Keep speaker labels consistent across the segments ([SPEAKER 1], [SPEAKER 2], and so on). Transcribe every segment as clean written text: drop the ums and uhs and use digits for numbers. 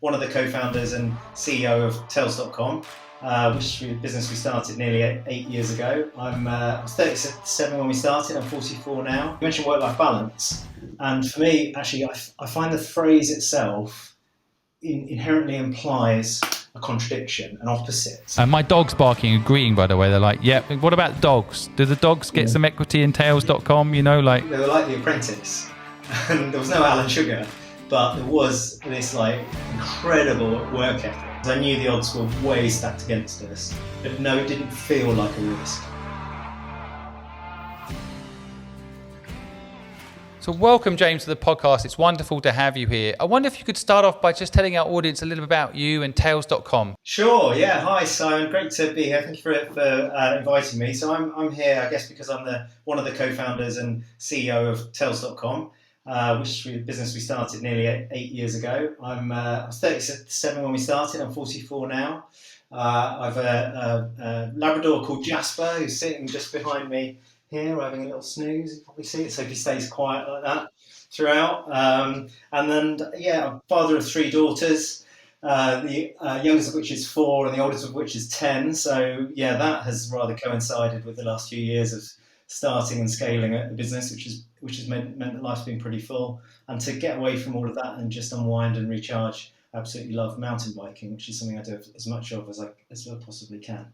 [SPEAKER 1] one of the co-founders and CEO of Tails.com, which is a business we started nearly 8 years ago. I was 37 when we started, I'm 44 now. You mentioned work-life balance, and for me, actually, I find the phrase itself inherently implies a contradiction, an opposite.
[SPEAKER 2] My dog's barking, agreeing, by the way. They're like, yeah, what about dogs? Do the dogs get some equity in Tails.com,
[SPEAKER 1] They were like The Apprentice, and there was no Alan Sugar, but there was this incredible work ethic. I knew the odds were way stacked against us, but no, it didn't feel like a risk.
[SPEAKER 2] So welcome, James, to the podcast. It's wonderful to have you here. I wonder if you could start off by just telling our audience a little bit about you and Tails.com.
[SPEAKER 1] Sure, yeah. Hi, Simon. Great to be here. Thank you for inviting me. So I'm here, I guess, because I'm one of the co-founders and CEO of Tails.com, which is a business we started nearly 8 years ago. I was 37 when we started. I'm 44 now. I've a Labrador called Jasper, who's sitting just behind me here, we're having a little snooze. You probably see it, so he stays quiet like that throughout. And then, I'm father of 3 daughters, the youngest of which is 4 and the oldest of which is 10. So, that has rather coincided with the last few years of starting and scaling a business, which has meant that life's been pretty full. And to get away from all of that and just unwind and recharge, I absolutely love mountain biking, which is something I do as much of as I possibly can.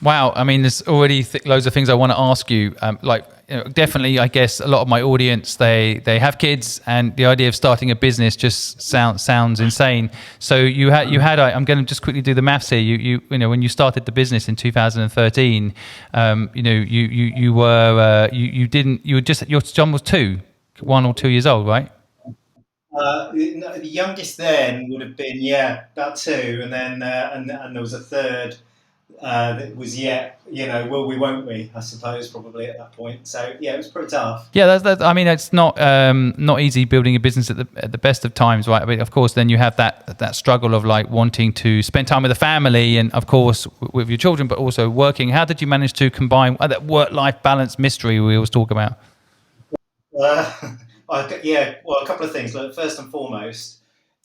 [SPEAKER 2] Wow, I mean, there's already loads of things I want to ask you. Definitely, I guess a lot of my audience they have kids, and the idea of starting a business just sounds insane. So you had. I'm going to just quickly do the maths here. You know, when you started the business in 2013, your son was 1 or 2 years old, right?
[SPEAKER 1] The youngest then would have been about 2, and then and there was a third. That was will we, won't we? I suppose probably at that point. So it was pretty tough.
[SPEAKER 2] Yeah, that's. I mean, it's not easy building a business at the best of times, right? But of course, then you have that struggle of wanting to spend time with the family, and of course with your children, but also working. How did you manage to combine that work-life balance mystery we always talk about?
[SPEAKER 1] A couple of things. First and foremost,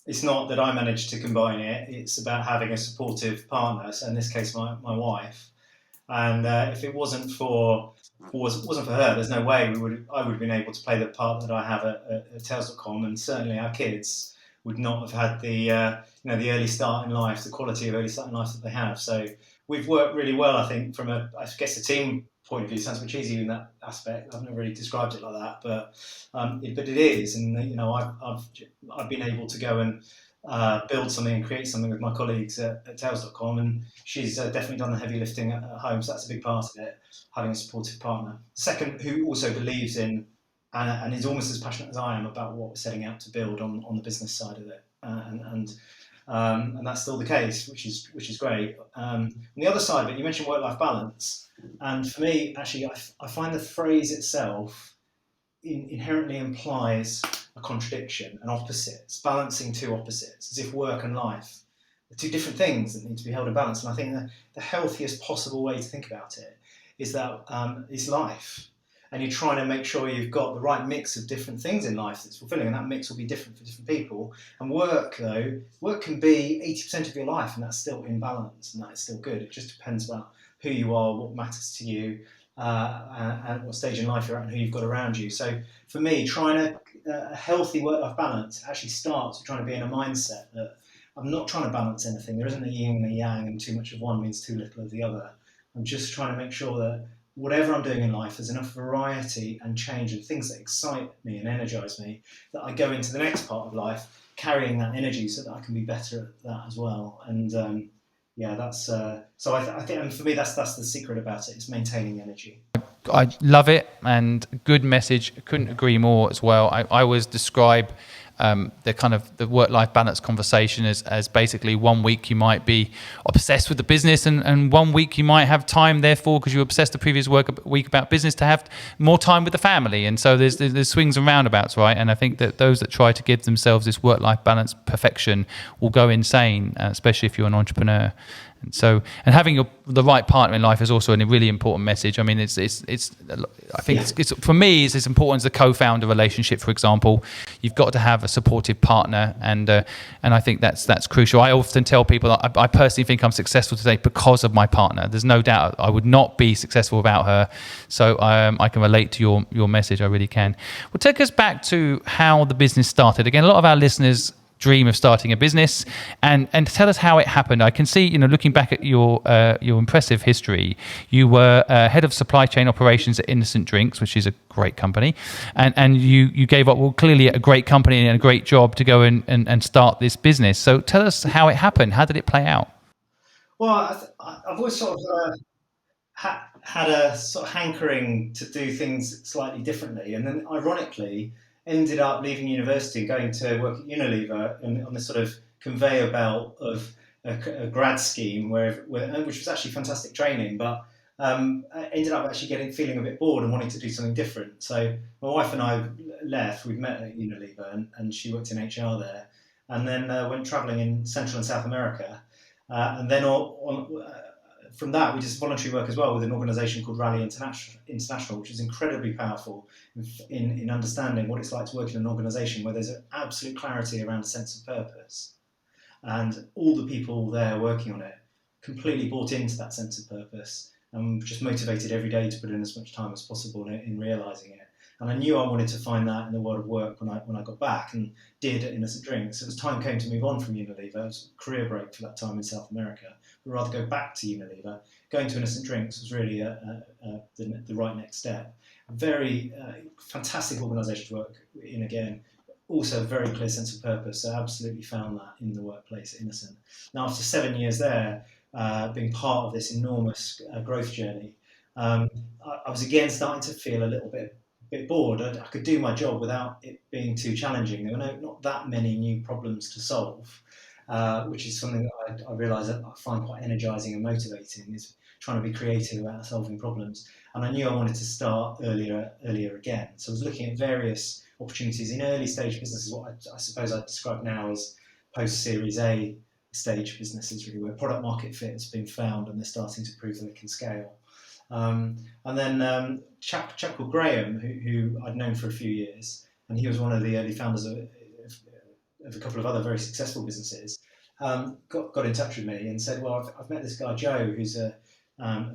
[SPEAKER 1] it's not that I managed to combine it. It's about having a supportive partner. So in this case, my wife. And if it wasn't for her, there's no way I would have been able to play the part that I have at Tails.com, and certainly our kids would not have had the the early start in life, the quality of early start in life that they have. So we've worked really well, I think, from a team point of view. It sounds much easier in that aspect. I've never really described it like that, but it is. And I've been able to go and build something and create something with my colleagues at Tails.com, and she's definitely done the heavy lifting at home. So that's a big part of it, having a supportive partner. Second, who also believes in and is almost as passionate as I am about what we're setting out to build on the business side of it, and that's still the case, which is great. On the other side of it, you mentioned work-life balance, and for me, actually, I find the phrase itself inherently implies a contradiction, an opposite. It's balancing 2 opposites, as if work and life are 2 different things that need to be held in balance. And I think the healthiest possible way to think about it is that it's life. And you're trying to make sure you've got the right mix of different things in life that's fulfilling, and that mix will be different for different people. And work can be 80% of your life, and that's still in balance, and that is still good. It just depends about who you are, what matters to you, and what stage in life you're at, and who you've got around you. So for me, trying a healthy work-life balance actually starts with trying to be in a mindset that I'm not trying to balance anything. There isn't a yin and a yang, and too much of one means too little of the other. I'm just trying to make sure that whatever I'm doing in life, there's enough variety and change and things that excite me and energize me that I go into the next part of life carrying that energy so that I can be better at that as well. And that's so I think, and for me, that's the secret about it. It's maintaining energy.
[SPEAKER 2] I love it, and good message. Couldn't agree more as well. I always describe the work-life balance conversation as basically 1 week you might be obsessed with the business, and 1 week you might have time, therefore, because you were obsessed the previous week about business, to have more time with the family. And so there's swings and roundabouts, right? And I think that those that try to give themselves this work-life balance perfection will go insane, especially if you're an entrepreneur. And having the right partner in life is also a really important message. I mean, it's for me, it's as important as the co-founder relationship, for example. You've got to have have a supportive partner, and I think that's crucial. I often tell people that I personally think I'm successful today because of my partner. There's no doubt I would not be successful without her. So I can relate to your message. I really can. Well, take us back to how the business started. Again, a lot of our listeners dream of starting a business, and tell us how it happened. I can see, looking back at your impressive history, you were head of supply chain operations at Innocent Drinks, which is a great company, and you gave up, well, clearly a great company and a great job to go and start this business. So tell us how it happened. How did it play out?
[SPEAKER 1] Well, I've always sort of had a sort of hankering to do things slightly differently, and then ironically ended up leaving university and going to work at Unilever on this sort of conveyor belt of a grad scheme, which was actually fantastic training, but I ended up actually feeling a bit bored and wanting to do something different. So my wife and I left. We'd met at Unilever, and she worked in HR there, and then went travelling in Central and South America, and then from that, we did voluntary work as well with an organisation called Raleigh International, which is incredibly powerful in understanding what it's like to work in an organisation where there's an absolute clarity around a sense of purpose. And all the people there working on it completely bought into that sense of purpose and just motivated every day to put in as much time as possible in realising it. And I knew I wanted to find that in the world of work when I got back, and did at Innocent Drinks. It was time came to move on from Unilever. It was a career break for that time in South America, but rather go back to Unilever. Going to Innocent Drinks was really the right next step. A very fantastic organisation to work in again. Also a very clear sense of purpose. So I absolutely found that in the workplace at Innocent. Now, after 7 years there, being part of this enormous growth journey, I was again starting to feel a little bit bored. I could do my job without it being too challenging. There were not that many new problems to solve, which is something that I realise I find quite energising and motivating, is trying to be creative about solving problems. And I knew I wanted to start earlier again. So I was looking at various opportunities in early stage businesses, what I suppose I'd describe now as post-Series A stage businesses, really, where product market fit has been found and they're starting to prove that it can scale. And then a chap called Graham, who I'd known for a few years, and he was one of the early founders of a couple of other very successful businesses, got in touch with me and said, well, I've met this guy, Joe, who's a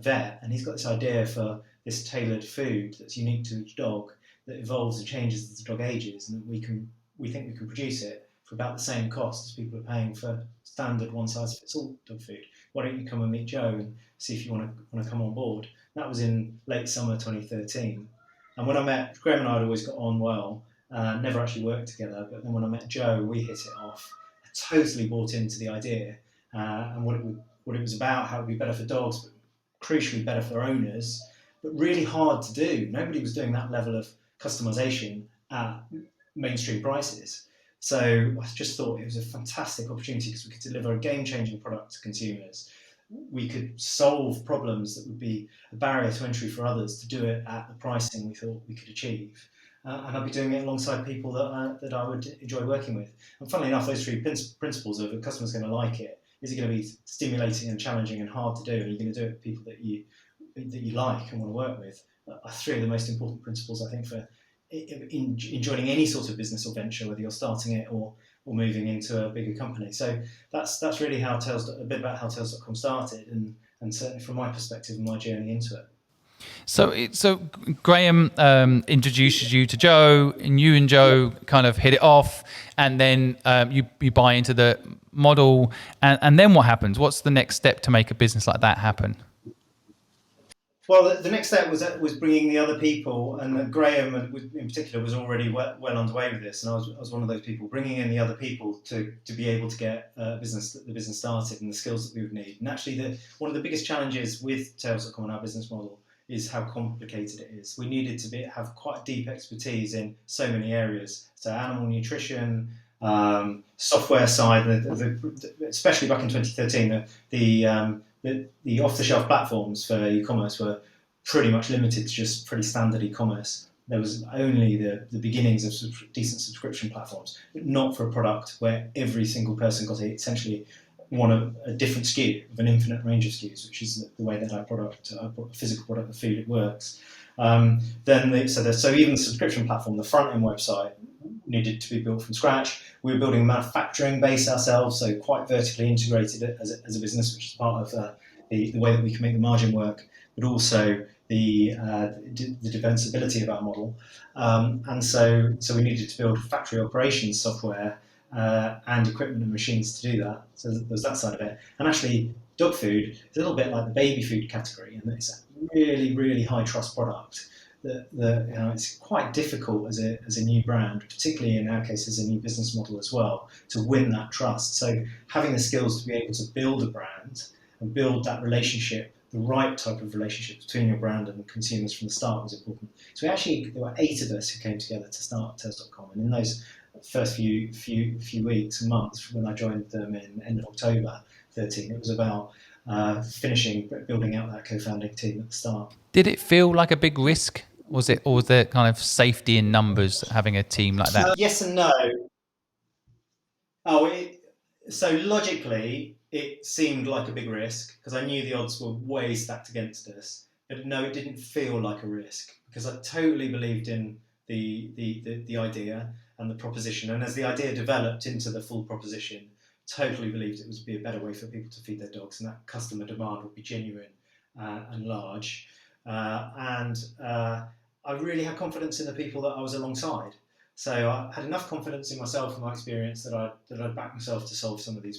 [SPEAKER 1] vet, and he's got this idea for this tailored food that's unique to each dog, that evolves and changes as the dog ages, and that we think we can produce it for about the same cost as people are paying for standard one-size-fits-all dog food. Why don't you come and meet Joe and see if you want to come on board? That was in late summer 2013. And when I met Graham, and I had always got on well, never actually worked together, but then when I met Joe, we hit it off. I totally bought into the idea and what it was about, how it would be better for dogs, but crucially better for owners, but really hard to do. Nobody was doing that level of customization at mainstream prices. So I just thought it was a fantastic opportunity because we could deliver a game-changing product to consumers. We could solve problems that would be a barrier to entry for others to do it at the pricing we thought we could achieve. And I'd be doing it alongside people that I would enjoy working with. And funnily enough, those three principles of a customer's going to like it, is it going to be stimulating and challenging and hard to do, and are you going to do it with people that you like and want to work with, are three of the most important principles, I think, for in joining any sort of business or venture, whether you're starting it or moving into a bigger company. So that's really how a bit about how Tails.com started, and certainly from my perspective and my journey into it.
[SPEAKER 2] So Graham introduces you to Joe, and you and Joe kind of hit it off, and then you buy into the model, and then what happens? What's the next step to make a business like that happen?
[SPEAKER 1] Well, the next step was bringing the other people, and Graham in particular was already well underway with this, and I was one of those people, bringing in the other people to be able to get the business started and the skills that we would need. And actually, one of the biggest challenges with Tails.com and our business model is how complicated it is. We needed to have quite deep expertise in so many areas, so animal nutrition, software side, especially back in 2013, the off-the-shelf platforms for e-commerce were pretty much limited to just pretty standard e-commerce. There was only the beginnings of decent subscription platforms, but not for a product where every single person got essentially a different SKU of an infinite range of SKUs, which is the way that our physical product, the food, it works. So even the subscription platform, the front-end website, needed to be built from scratch. We were building a manufacturing base ourselves, so quite vertically integrated as a business, which is part of the way that we can make the margin work, but also the defensibility of our model. And so we needed to build factory operations software and equipment and machines to do that. So there's that side of it. And actually, dog food is a little bit like the baby food category, and it's a really, really high trust product. It's quite difficult as a new brand, particularly in our case as a new business model as well, to win that trust. So having the skills to be able to build a brand and build that relationship, the right type of relationship between your brand and the consumers from the start was important. So there were 8 of us who came together to start Tails.com, and in those first few weeks and months when I joined them in end of October 13, it was about finishing building out that co-founding team at the start.
[SPEAKER 2] Did it feel like a big risk? Or was there kind of safety in numbers having a team like that?
[SPEAKER 1] Yes and no. So logically, it seemed like a big risk because I knew the odds were way stacked against us. But no, it didn't feel like a risk because I totally believed in the idea and the proposition. And as the idea developed into the full proposition, totally believed it would be a better way for people to feed their dogs, and that customer demand would be genuine and large. I really had confidence in the people that I was alongside. So I had enough confidence in myself and my experience that I'd back myself to solve some of the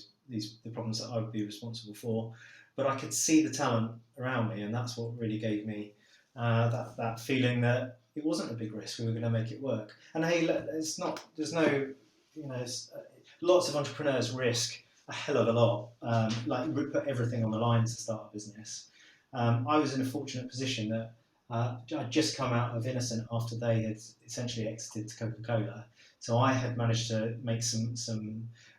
[SPEAKER 1] problems that I would be responsible for. But I could see the talent around me, and that's what really gave me that feeling that it wasn't a big risk. We were going to make it work. And hey, lots of entrepreneurs risk a hell of a lot, put everything on the line to start a business. I was in a fortunate position that I'd just come out of Innocent after they had essentially exited to Coca-Cola. So I had managed to make some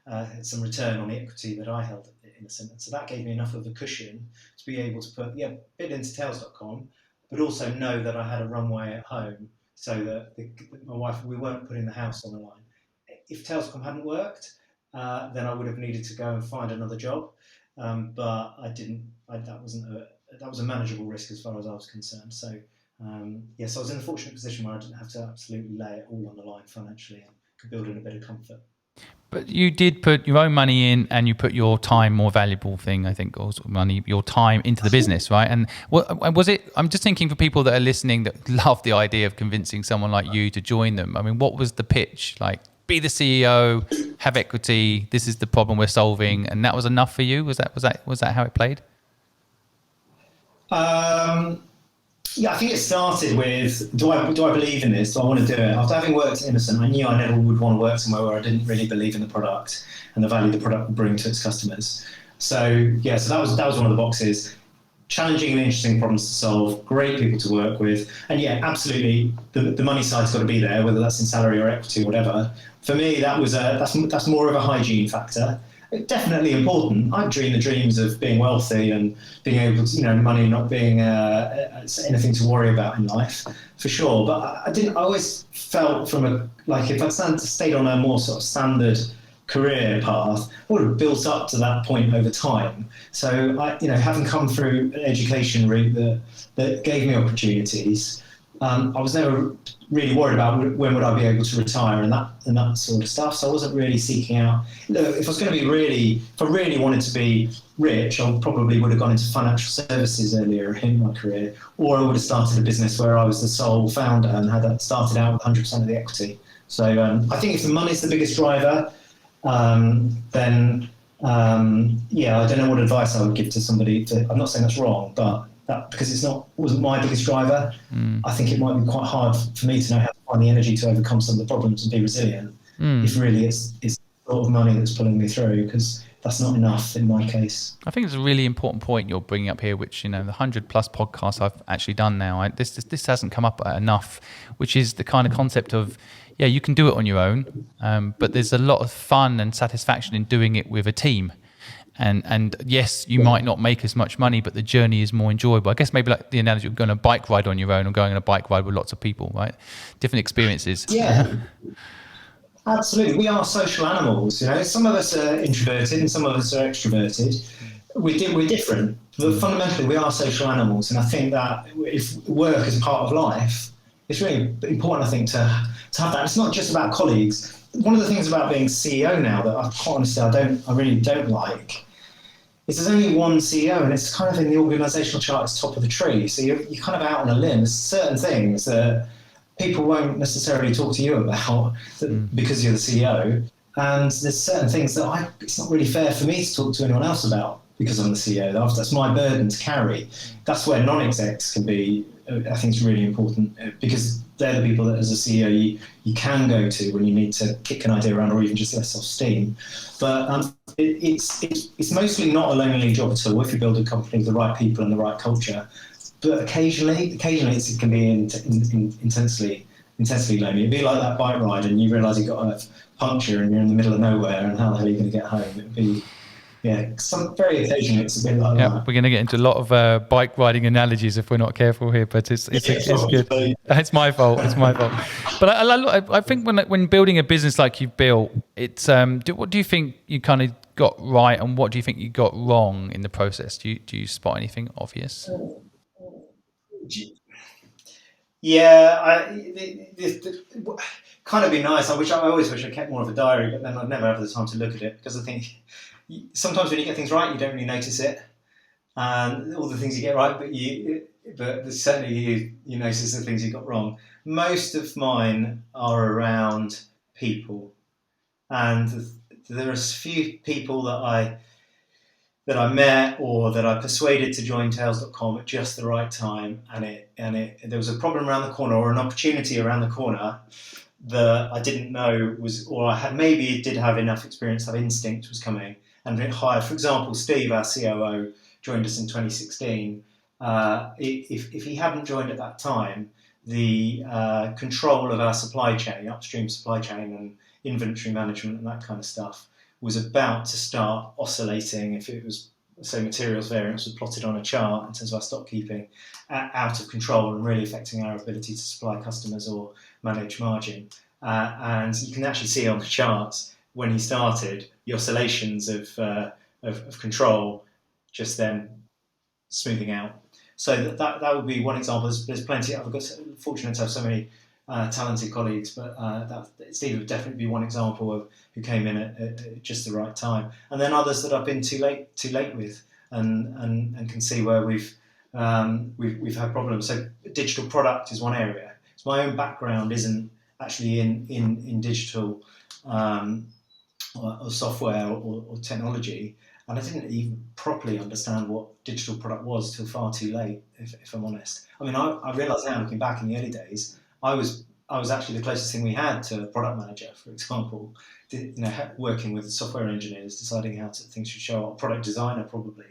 [SPEAKER 1] return on the equity that I held at Innocent. And so that gave me enough of a cushion to be able to bid into Tails.com, but also know that I had a runway at home so that my wife, we weren't putting the house on the line. If Tails.com hadn't worked, then I would have needed to go and find another job. But I didn't. That was a manageable risk as far as I was concerned. So so I was in a fortunate position where I didn't have to absolutely lay it all on the line financially and could build in a bit of comfort.
[SPEAKER 2] But you did put your own money in, and you put your time, more valuable thing, I think, also money, your time into the business, right? And what was it? I'm just thinking for people that are listening that love the idea of convincing someone like you to join them. I mean, what was the pitch? Like, be the CEO, have equity. This is the problem we're solving, and that was enough for you. Was that how it played?
[SPEAKER 1] I think it started with, do I believe in this? Do I want to do it? After having worked at Innocent, I knew I never would want to work somewhere where I didn't really believe in the product and the value the product would bring to its customers. So that was one of the boxes. Challenging and interesting problems to solve, great people to work with, and absolutely, the money side's got to be there, whether that's in salary or equity or whatever. For me, that's more of a hygiene factor. Definitely important. I dream the dreams of being wealthy and being able to, money not being anything to worry about in life, for sure. But I always felt if I'd stayed on a more sort of standard career path, I would have built up to that point over time. So having come through an education route that gave me opportunities, I was never really worried about when would I be able to retire and that sort of stuff. So I wasn't really seeking out. If I really wanted to be rich, I probably would have gone into financial services earlier in my career, or I would have started a business where I was the sole founder and had started out with 100% of the equity. So I think if the money's the biggest driver, then I don't know what advice I would give to somebody. I'm not saying that's wrong, but because wasn't my biggest driver, I think it might be quite hard for me to know how to find the energy to overcome some of the problems and be resilient. If really it's a lot of money that's pulling me through, because that's not enough in my case.
[SPEAKER 2] I think it's a really important point you're bringing up here, which, the 100+ podcasts I've actually done now, this hasn't come up enough, which is the kind of concept of, you can do it on your own, but there's a lot of fun and satisfaction in doing it with a team. And yes, you might not make as much money, but the journey is more enjoyable. I guess maybe like the analogy of going on a bike ride on your own or going on a bike ride with lots of people, right? Different experiences.
[SPEAKER 1] Yeah, absolutely. We are social animals. Some of us are introverted and some of us are extroverted. We're different, but fundamentally we are social animals. And I think that if work is part of life, it's really important, I think, to to have that. It's not just about colleagues. One of the things about being CEO now that quite honestly I really don't like is there's only one CEO, and it's kind of in the organisational chart, it's top of the tree. So you're kind of out on a limb. There's certain things that people won't necessarily talk to you about because you're the CEO. And there's certain things that it's not really fair for me to talk to anyone else about because I'm the CEO. That's my burden to carry. That's where non-execs can be, I think, is really important, because they're the people that, as a CEO, you can go to when you need to kick an idea around or even just let off steam. But it's mostly not a lonely job at all if you build a company with the right people and the right culture. But occasionally it can be intensely lonely. It'd be like that bike ride and you realise you've got a puncture and you're in the middle of nowhere, and how the hell are you going to get home? It'd be, very occasionally it's a bit like that.
[SPEAKER 2] We're going to get into a lot of bike riding analogies if we're not careful here, but it's good. It's my fault. But I think when building a business like you've built, it's what do you think you kind of got right, and what do you think you got wrong in the process? Do you spot anything obvious?
[SPEAKER 1] Yeah, kind of be nice. I always wish I kept more of a diary, but then I'd never have the time to look at it, because I think sometimes when you get things right, you don't really notice it, and all the things you get right, but certainly you notice the things you got wrong. Most of mine are around people, and there are a few people that I met or that I persuaded to join Tails.com at just the right time, and there was a problem around the corner or an opportunity around the corner that I didn't know was, or I had maybe did have enough experience, have instinct was coming, and it hired. For example, Steve, our COO, joined us in 2016. If he hadn't joined at that time, the control of our supply chain, upstream supply chain and inventory management and that kind of stuff, was about to start oscillating. If it was, say, materials variance was plotted on a chart in terms of our stock keeping, out of control and really affecting our ability to supply customers or manage margin. And you can actually see on the charts when he started the oscillations of control just then smoothing out. So that would be one example. There's plenty. I've got fortunate to have so many talented colleagues, but Steve would definitely be one example of who came in at just the right time. And then others that I've been too late with, and can see where we've had problems. So digital product is one area. So my own background isn't actually in digital or software or technology, and I didn't even properly understand what digital product was till far too late, if I'm honest. I mean, I realise now, looking back in the early days, I was actually the closest thing we had to a product manager, for example. Working with software engineers, deciding how things should show up. Product designer probably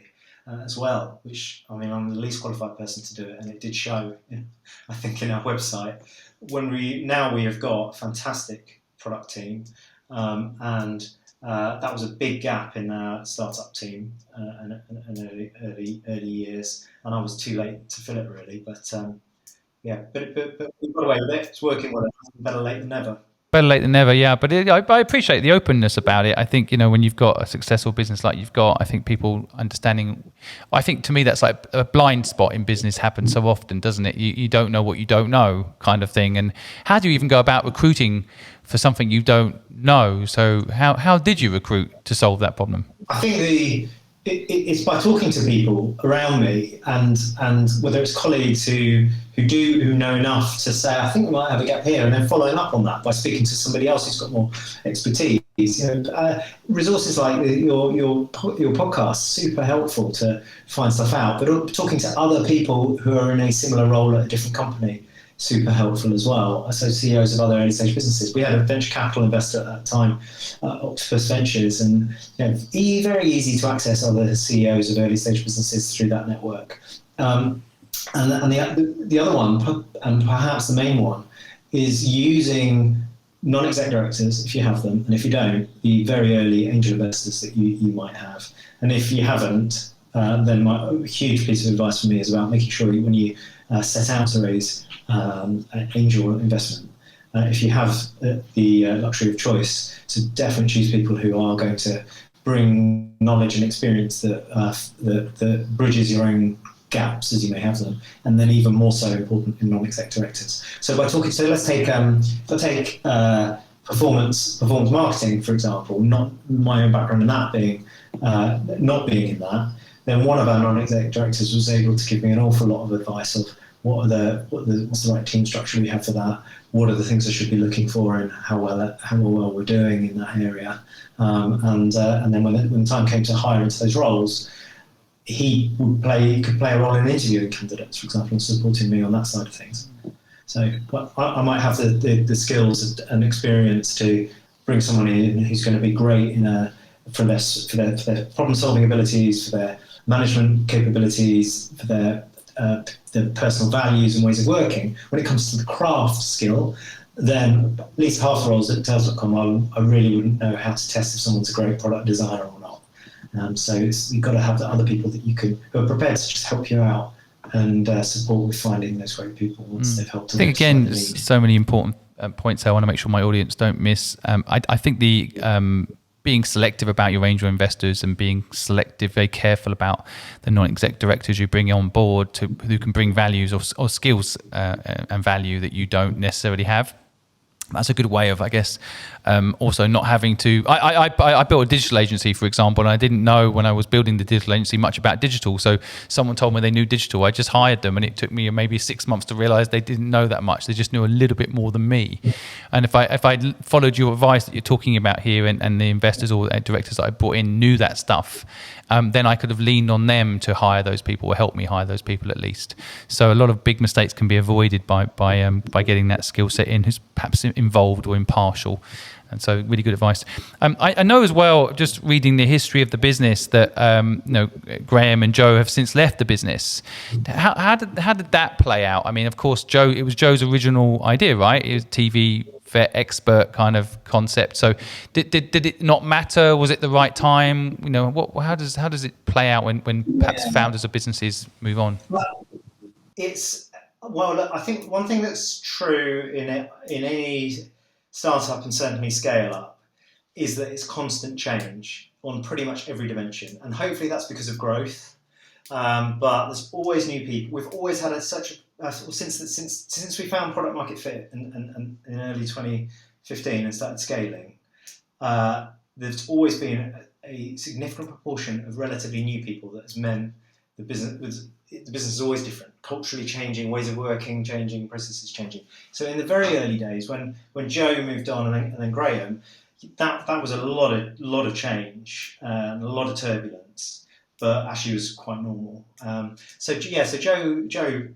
[SPEAKER 1] as well, which, I mean, I'm the least qualified person to do it, and it did show, I think, in our website. We have got a fantastic product team, and that was a big gap in our startup team and early years, and I was too late to fill it, really. But but we've got away with it. It's working well. Better late than never.
[SPEAKER 2] Better late than never, yeah. But I appreciate the openness about it. I think, when you've got a successful business like you've got, I think people understanding. I think to me that's like a blind spot in business happens so often, doesn't it? You don't know what you don't know, kind of thing. And how do you even go about recruiting for something you don't know? So how did you recruit to solve that problem?
[SPEAKER 1] I think it's by talking to people around me, and whether it's colleagues who know enough to say, I think we might have a gap here, and then following up on that by speaking to somebody else who's got more expertise. Resources like your podcast, super helpful to find stuff out, but talking to other people who are in a similar role at a different company, super helpful as well. So CEOs of other early stage businesses. We had a venture capital investor at that time, Octopus Ventures, and very easy to access other CEOs of early stage businesses through that network. And the other one, and perhaps the main one, is using non-exec directors, if you have them, and if you don't, the very early angel investors that you might have. And if you haven't, then my huge piece of advice from me is about making sure when you set out to raise angel investment, if you have the luxury of choice, to definitely choose people who are going to bring knowledge and experience that bridges your own gaps, as you may have them, and then even more so important in non-exec directors. So let's take performance marketing, for example, not my own background in that being not being in that. Then one of our non-exec directors was able to give me an awful lot of advice of what's the right team structure we have for that, what are the things I should be looking for, and how well we're doing in that area. And then when the time came to hire into those roles, he could play a role in interviewing candidates, for example, and supporting me on that side of things. So I might have the skills and experience to bring someone in who's going to be great for their problem-solving abilities, for their management capabilities, for their personal values and ways of working. When it comes to the craft skill, then at least half the roles at Tails.com, I really wouldn't know how to test if someone's a great product designer or not. So you've got to have the other people who are prepared to just help you out and support with finding those great people once they've helped.
[SPEAKER 2] I think again, there's so many important points I want to make sure my audience don't miss. I think the being selective about your angel investors and being selective, very careful about the non-exec directors you bring on board who can bring values or skills and value that you don't necessarily have. That's a good way of, I guess, also not having to. I built a digital agency, for example, and I didn't know when I was building the digital agency much about digital. So someone told me they knew digital. I just hired them, and it took me maybe 6 months to realize they didn't know that much. They just knew a little bit more than me. And if I followed your advice that you're talking about here, and the investors or directors that I brought in knew that stuff, then I could have leaned on them to hire those people or help me hire those people at least. So a lot of big mistakes can be avoided by getting that skill set in who's perhaps involved or impartial. And so really good advice. I know as well, just reading the history of the business, that Graham and Joe have since left the business. How did that play out? I mean, of course, it was Joe's original idea, right? It was TV vet expert kind of concept. So did it not matter? Was it the right time? How does it play out when perhaps founders of businesses move on?
[SPEAKER 1] Well, I think one thing that's true in any startup and certainly scale up is that it's constant change on pretty much every dimension, and hopefully that's because of growth. But there's always new people. We've always had since we found product market fit in early 2015 and started scaling. There's always been a significant proportion of relatively new people that has meant the business is always different, culturally changing, ways of working changing, processes changing. So in the very early days, when Joe moved on and then Graham, that was a lot of change and a lot of turbulence, but actually was quite normal. So Joe,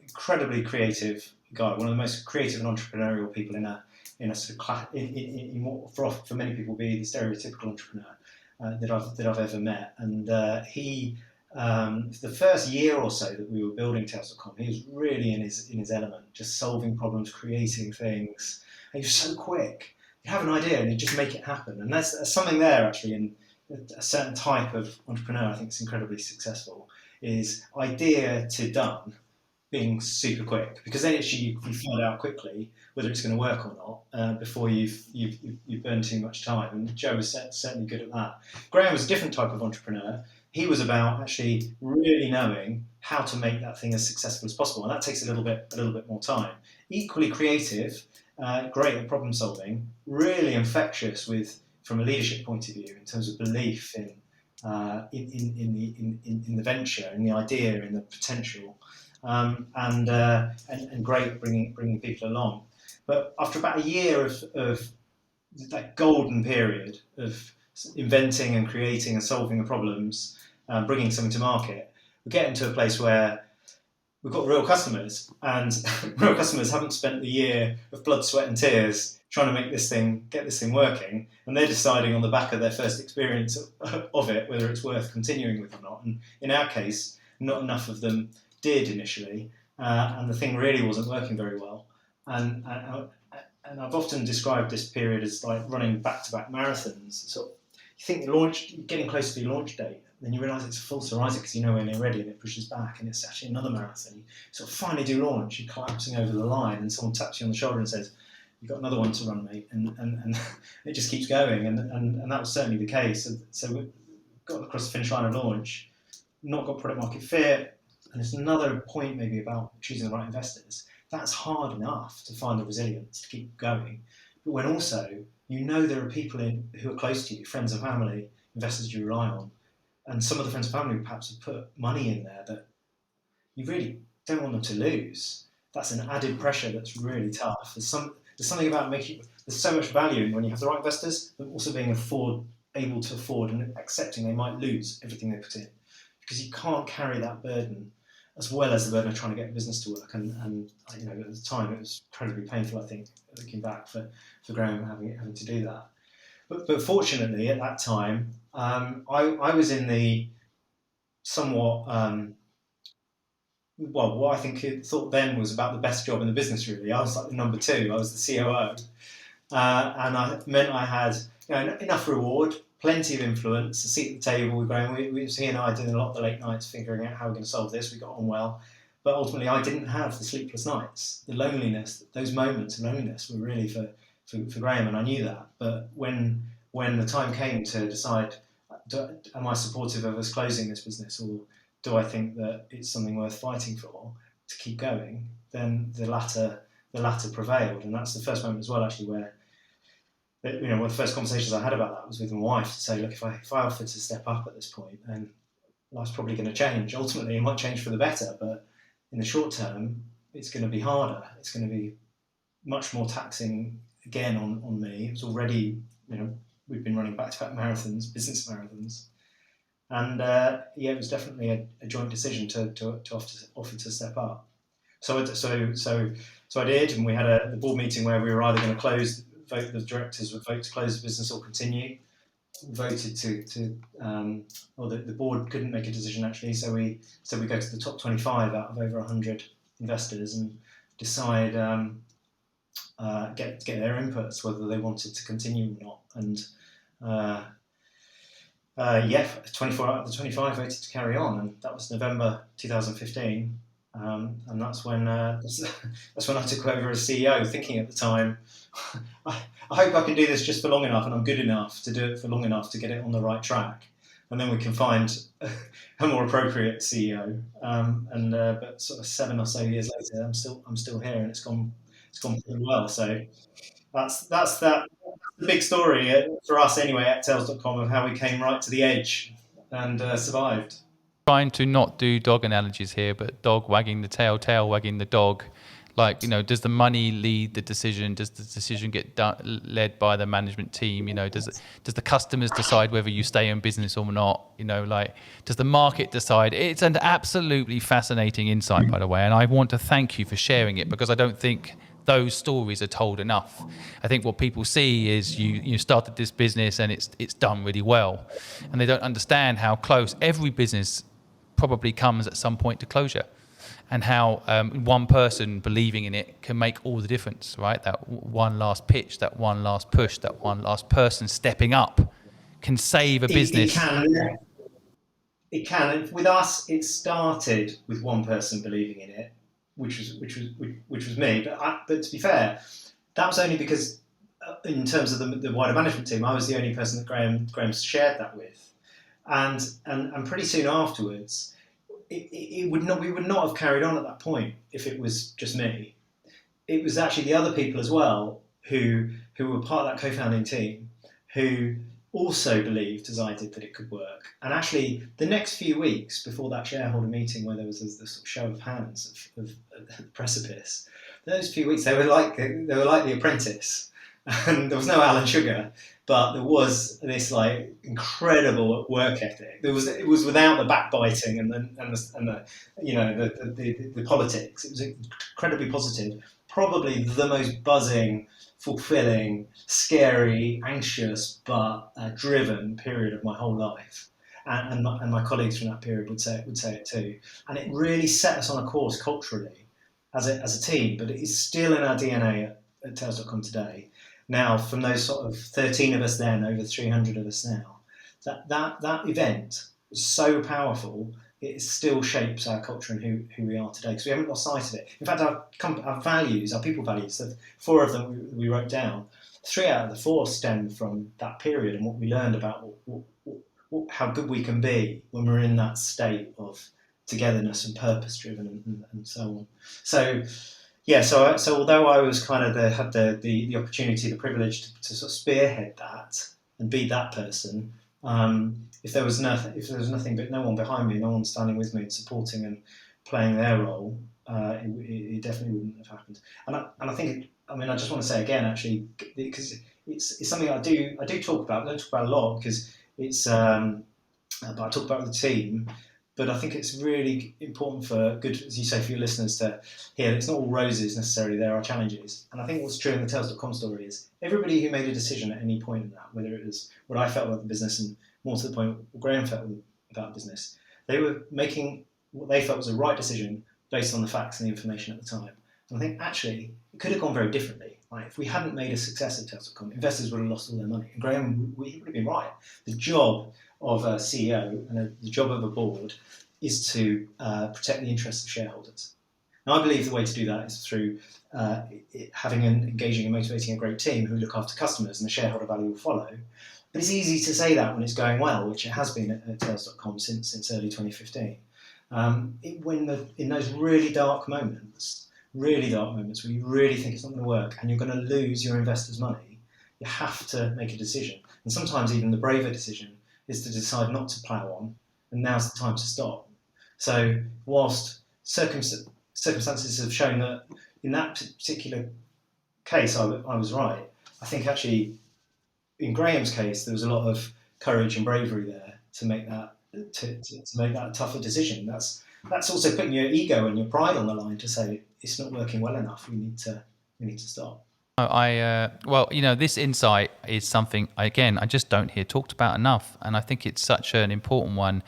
[SPEAKER 1] incredibly creative guy, one of the most creative and entrepreneurial people in a sort of in what for many people be the stereotypical entrepreneur that I've ever met, and he. The first year or so that we were building Tails.com, he was really in his element, just solving problems, creating things. And he was so quick. He'd have an idea and he'd just make it happen. And there's something there actually in a certain type of entrepreneur. I think it's incredibly successful. Is idea to done being super quick, because then actually you find out quickly whether it's going to work or not before you've burned too much time. And Joe was certainly good at that. Graham was a different type of entrepreneur. He was about actually really knowing how to make that thing as successful as possible, and that takes a little bit more time. Equally creative, great at problem solving, really infectious from a leadership point of view in terms of belief in the venture, in the idea, in the potential, and great at bringing people along. But after about a year of that golden period of inventing and creating and solving the problems, bringing something to market, we're getting to a place where we've got real customers, and real customers haven't spent the year of blood, sweat and tears trying to get this thing working, and they're deciding on the back of their first experience of it whether it's worth continuing with or not. And in our case, not enough of them did initially, and the thing really wasn't working very well. And I've often described this period as like running back-to-back marathons. So you think you're getting close to your launch date, then you realise it's a false horizon because you're nowhere near ready, and it pushes back, and it's actually another marathon. You sort of finally do launch, you're collapsing over the line, and someone taps you on the shoulder and says, "You've got another one to run, mate," and it just keeps going, and that was certainly the case. So we got across the finish line of launch, not got product market fit, And it's another point maybe about choosing the right investors. That's hard enough to find the resilience to keep going. But when also there are people who are close to you, friends and family, investors you rely on, and some of the friends and family perhaps have put money in there that you really don't want them to lose. That's an added pressure that's really tough. There's something about there's so much value in when you have the right investors, but also being able to afford and accepting they might lose everything they put in, because you can't carry that burden as well as the burden of trying to get business to work. And at the time it was incredibly painful, I think, looking back for Graham having to do that. But fortunately at that time, I was in the somewhat what I think it thought then was about the best job in the business. Really, I was like the number two. I was the COO, and I meant I had enough reward, plenty of influence, a seat at the table. We're going. He and I doing a lot of the late nights, figuring out how we're going to solve this. We got on well, but ultimately, I didn't have the sleepless nights, the loneliness. Those moments of loneliness were really for Graham, and I knew that. But when the time came to decide, am I supportive of us closing this business, or do I think that it's something worth fighting for to keep going, then the latter prevailed. And that's the first moment as well, actually, where one of the first conversations I had about that was with my wife, to say, look, if I offered to step up at this point, then life's probably going to change. Ultimately, it might change for the better, but in the short term, it's going to be harder. It's going to be much more taxing again on me. It was already, we've been running back-to-back marathons, business marathons. And it was definitely a joint decision to offer to step up. So I did, and we had the board meeting where we were either going to vote, the directors would vote to close the business or continue. We voted the board couldn't make a decision actually, so we go to the top 25 out of over 100 investors and decide get their inputs whether they wanted to continue or not. And 24 out of the 25 voted to carry on, and that was November 2015. And that's when I took over as CEO, thinking at the time, I hope I can do this just for long enough, and I'm good enough to do it for long enough to get it on the right track, and then we can find a more appropriate CEO. But sort of 7 or so years later, I'm still here, and it's gone pretty well. So that's the big story for us anyway at Tails.com of how we came right to the edge and survived.
[SPEAKER 2] Trying to not do dog analogies here, but dog wagging the tail wagging the dog. Like, does the money lead the decision? Does the decision get led by the management team? Does the customers decide whether you stay in business or not? Does the market decide? It's an absolutely fascinating insight, by the way, and I want to thank you for sharing it, because I don't think those stories are told enough. I think what people see is you started this business and it's done really well, and they don't understand how close every business probably comes at some point to closure, and how one person believing in it can make all the difference, right? That one last pitch, that one last push, that one last person stepping up can save a business.
[SPEAKER 1] It can. With us, it started with one person believing in it, which was me. But to be fair, that was only because, in terms of the wider management team, I was the only person that Graham shared that with, and pretty soon afterwards, we would not have carried on at that point if it was just me. It was actually the other people as well who were part of that co-founding team who also believed, as I did, that it could work. And actually, the next few weeks before that shareholder meeting, where there was this sort of show of hands of the precipice, those few weeks they were like The Apprentice, and there was no Alan Sugar, but there was this incredible work ethic. It was without the backbiting and the politics. It was incredibly positive. Probably the most buzzing, fulfilling, scary, anxious, but driven period of my whole life. And my colleagues from that period would say it too. And it really set us on a course culturally as a team. But it is still in our DNA at Tails.com today. Now, from those sort of 13 of us then, over 300 of us now, that event was so powerful. It still shapes our culture and who we are today, because we haven't lost sight of it. In fact, our values, our people values, the 4 of them we wrote down, 3 out of the 4 stem from that period and what we learned about how good we can be when we're in that state of togetherness and purpose driven and so on. So yeah, so although I was kind of had the opportunity, the privilege to sort of spearhead that and be that person, if there was nothing but no one behind me, no one standing with me and supporting and playing their role, it definitely wouldn't have happened. And I think, I mean, I just want to say again, actually, because it's something I do talk about. I don't talk about a lot because it's, but I talk about the team. But I think it's really important for good, as you say, for your listeners to hear. It's not all roses necessarily. There are challenges, and I think what's true in the Tails.com story is everybody who made a decision at any point in that, whether it was what I felt about the business and more to the point what Graham felt about the business, they were making what they felt was the right decision based on the facts and the information at the time. And I think actually it could have gone very differently. Right? If we hadn't made a success of Tails.com, investors would have lost all their money. And Graham, he would have been right. The job of a CEO and the job of a board is to protect the interests of shareholders. Now, I believe the way to do that is through having and engaging and motivating a great team who look after customers, and the shareholder value will follow. But it's easy to say that when it's going well, which it has been at Tails.com since early 2015. In those really dark moments where you really think it's not going to work and you're going to lose your investors' money, you have to make a decision. And sometimes even the braver decision is to decide not to plough on, and now's the time to stop. So whilst circumstances have shown that in that particular case I was right, I think actually in Graham's case there was a lot of courage and bravery there to make that to make that tougher decision. That's also putting your ego and your pride on the line to say it's not working well enough. We need to stop.
[SPEAKER 2] Well, this insight is something, again, I just don't hear talked about enough. And I think it's such an important one.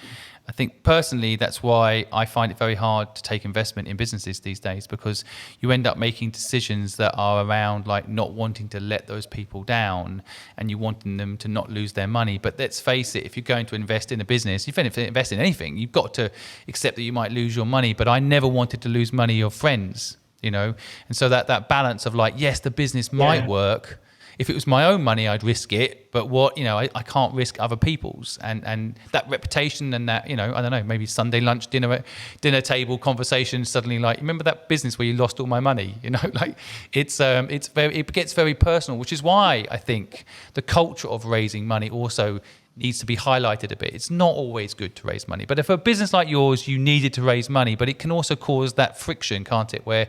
[SPEAKER 2] I think personally, that's why I find it very hard to take investment in businesses these days, because you end up making decisions that are around like not wanting to let those people down and you wanting them to not lose their money. But let's face it, if you're going to invest in a business, if you invest in anything, you've got to accept that you might lose your money. But I never wanted to lose money of friends. And so that balance of like, yes, the business might work. If it was my own money, I'd risk it, but I can't risk other people's and that reputation and that, I don't know, maybe Sunday lunch, dinner table conversation, suddenly like, remember that business where you lost all my money, like it gets very personal, which is why I think the culture of raising money also needs to be highlighted a bit. It's not always good to raise money, but if a business like yours, you needed to raise money, but it can also cause that friction, can't it? Where,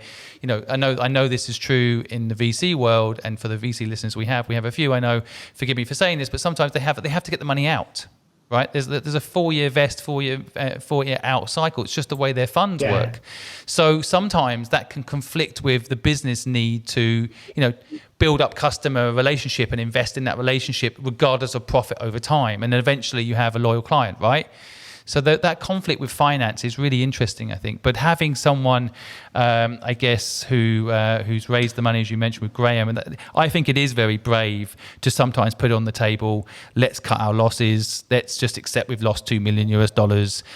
[SPEAKER 2] I know this is true in the VC world, and for the VC listeners we have a few, I know, forgive me for saying this, but sometimes they have to get the money out. Right, there's a 4-year vest, 4-year out cycle. It's just the way their funds work. So sometimes that can conflict with the business need to, build up customer relationship and invest in that relationship regardless of profit over time. And then eventually you have a loyal client, right? So that conflict with finance is really interesting, I think. But having someone, I guess, who's raised the money, as you mentioned, with Graham, and I think it is very brave to sometimes put it on the table. Let's cut our losses. Let's just accept we've lost $2 million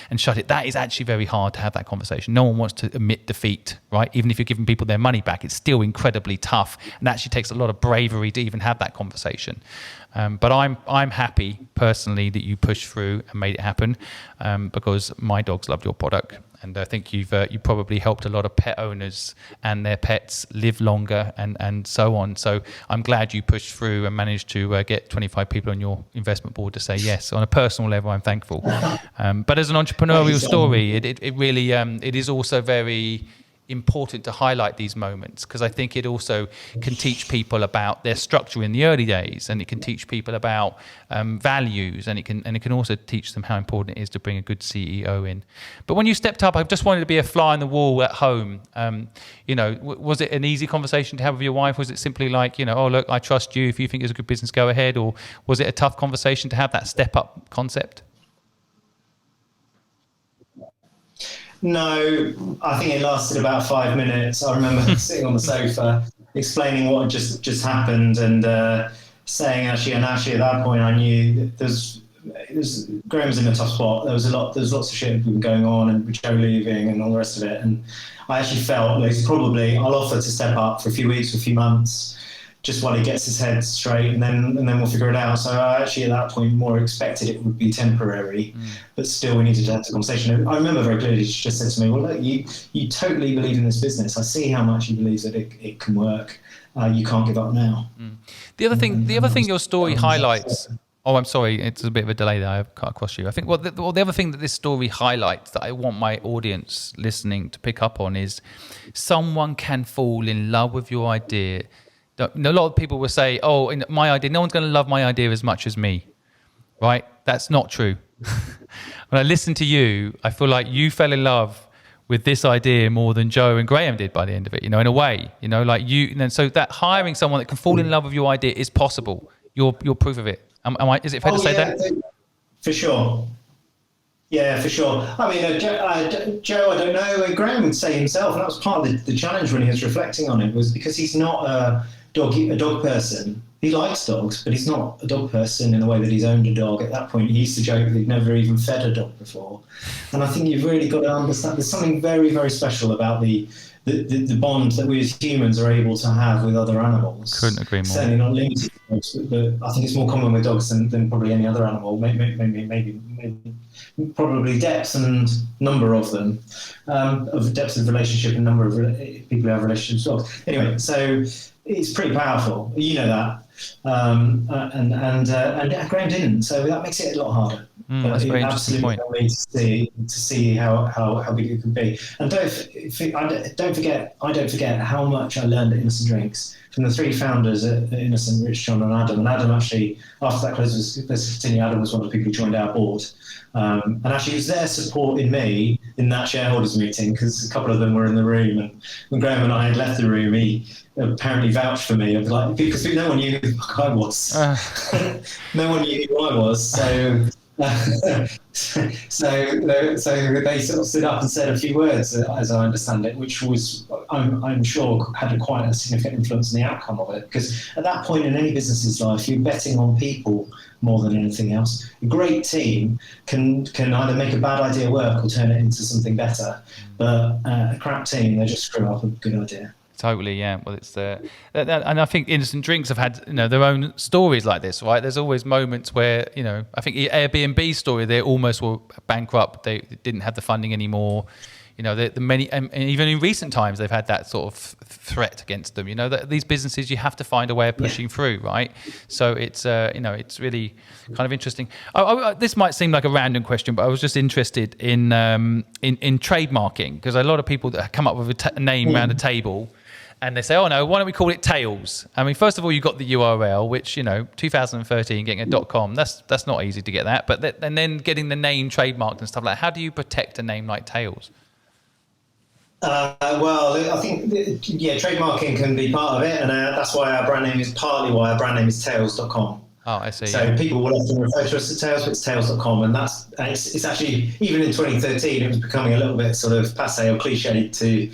[SPEAKER 2] and shut it. That is actually very hard to have that conversation. No one wants to admit defeat, right? Even if you're giving people their money back, it's still incredibly tough, and actually takes a lot of bravery to even have that conversation. But I'm happy personally that you pushed through and made it happen, because my dogs loved your product, and I think you probably helped a lot of pet owners and their pets live longer and so on. So I'm glad you pushed through and managed to get 25 people on your investment board to say yes. So on a personal level, I'm thankful. But as an entrepreneurial story, it really it is also very important to highlight these moments, because I think it also can teach people about their structure in the early days, and it can teach people about values, and it can also teach them how important it is to bring a good CEO in. But when you stepped up, I just wanted to be a fly on the wall at home. Was it an easy conversation to have with your wife? Was it simply like, oh look, I trust you. If you think it's a good business, go ahead. Or was it a tough conversation to have that step up concept?
[SPEAKER 1] No, I think it lasted about 5 minutes. I remember sitting on the sofa explaining what had just happened, and saying actually at that point I knew that Graham was in a tough spot. There was lots of shit going on, and Joe leaving and all the rest of it. And I actually felt like probably I'll offer to step up for a few weeks, for a few months, just while he gets his head straight, and then we'll figure it out. So I actually at that point more expected it would be temporary, but still we needed to have the conversation. I remember very clearly she just said to me, well, look, you totally believe in this business. I see how much you believe that it can work. You can't give up now.
[SPEAKER 2] The other thing your story highlights. Oh, I'm sorry. It's a bit of a delay there. I've cut across you. I think the other thing that this story highlights that I want my audience listening to pick up on is someone can fall in love with your idea. A lot of people will say, oh, my idea, no one's going to love my idea as much as me, right? That's not true. When I listen to you, I feel like you fell in love with this idea more than Joe and Graham did by the end of it, in a way, like you. And so that hiring someone that can fall in love with your idea is possible. You're proof of it. Is it fair to say that?
[SPEAKER 1] For sure. Yeah, for sure. I mean, Joe, I don't know. Graham would say himself, and that was part of the challenge when he was reflecting on it, was because he's not a dog person. He likes dogs, but he's not a dog person in the way that he's owned a dog. At that point, he used to joke that he'd never even fed a dog before. And I think you've really got to understand there's something very, very special about the bond that we as humans are able to have with other animals.
[SPEAKER 2] Couldn't agree more.
[SPEAKER 1] Certainly not limited to dogs, but I think it's more common with dogs than probably any other animal. Maybe probably depth and number of them, of depth of relationship and number of people who have relationships with dogs. Anyway, so it's pretty powerful. You know that. And Graham didn't, so that makes it a lot harder.
[SPEAKER 2] That's a very interesting point.
[SPEAKER 1] To see how big it could be. And don't forget how much I learned at Innocent Drinks from the three founders at Innocent, Rich, John, and Adam. And Adam actually, after that close, let's continue. Adam was one of the people who joined our board, and actually it was their support in me in that shareholders meeting, because a couple of them were in the room, and when Graham and I had left the room, he apparently vouched for me, because no one knew who the fuck I was. No one knew who I was, so they sort of stood up and said a few words, as I understand it, which was, I'm sure, had quite a significant influence on the outcome of it. Because at that point in any business's life, you're betting on people more than anything else. A great team can either make a bad idea work or turn it into something better. But a crap team, they just screw up a good idea.
[SPEAKER 2] Totally, yeah. Well, it's and I think Innocent Drinks have had their own stories like this, right? There's always moments where I think Airbnb story, they almost were bankrupt. They didn't have the funding anymore. The many, and even in recent times, they've had that sort of threat against them. That these businesses, you have to find a way of pushing through, right? So it's it's really kind of interesting. This might seem like a random question, but I was just interested in trademarking, because a lot of people that come up with a name around a table. And they say, oh no, why don't we call it Tails? I mean, first of all, you got the URL, which 2013, getting a .com, that's not easy to get that. But and then getting the name trademarked and stuff like that. How do you protect a name like Tails?
[SPEAKER 1] Well, I think trademarking can be part of it, and that's why our brand name is Tails.com.
[SPEAKER 2] Oh, I see.
[SPEAKER 1] So people will often refer to us as Tails, but it's Tails.com, and it's actually, even in 2013, it was becoming a little bit sort of passé or cliche to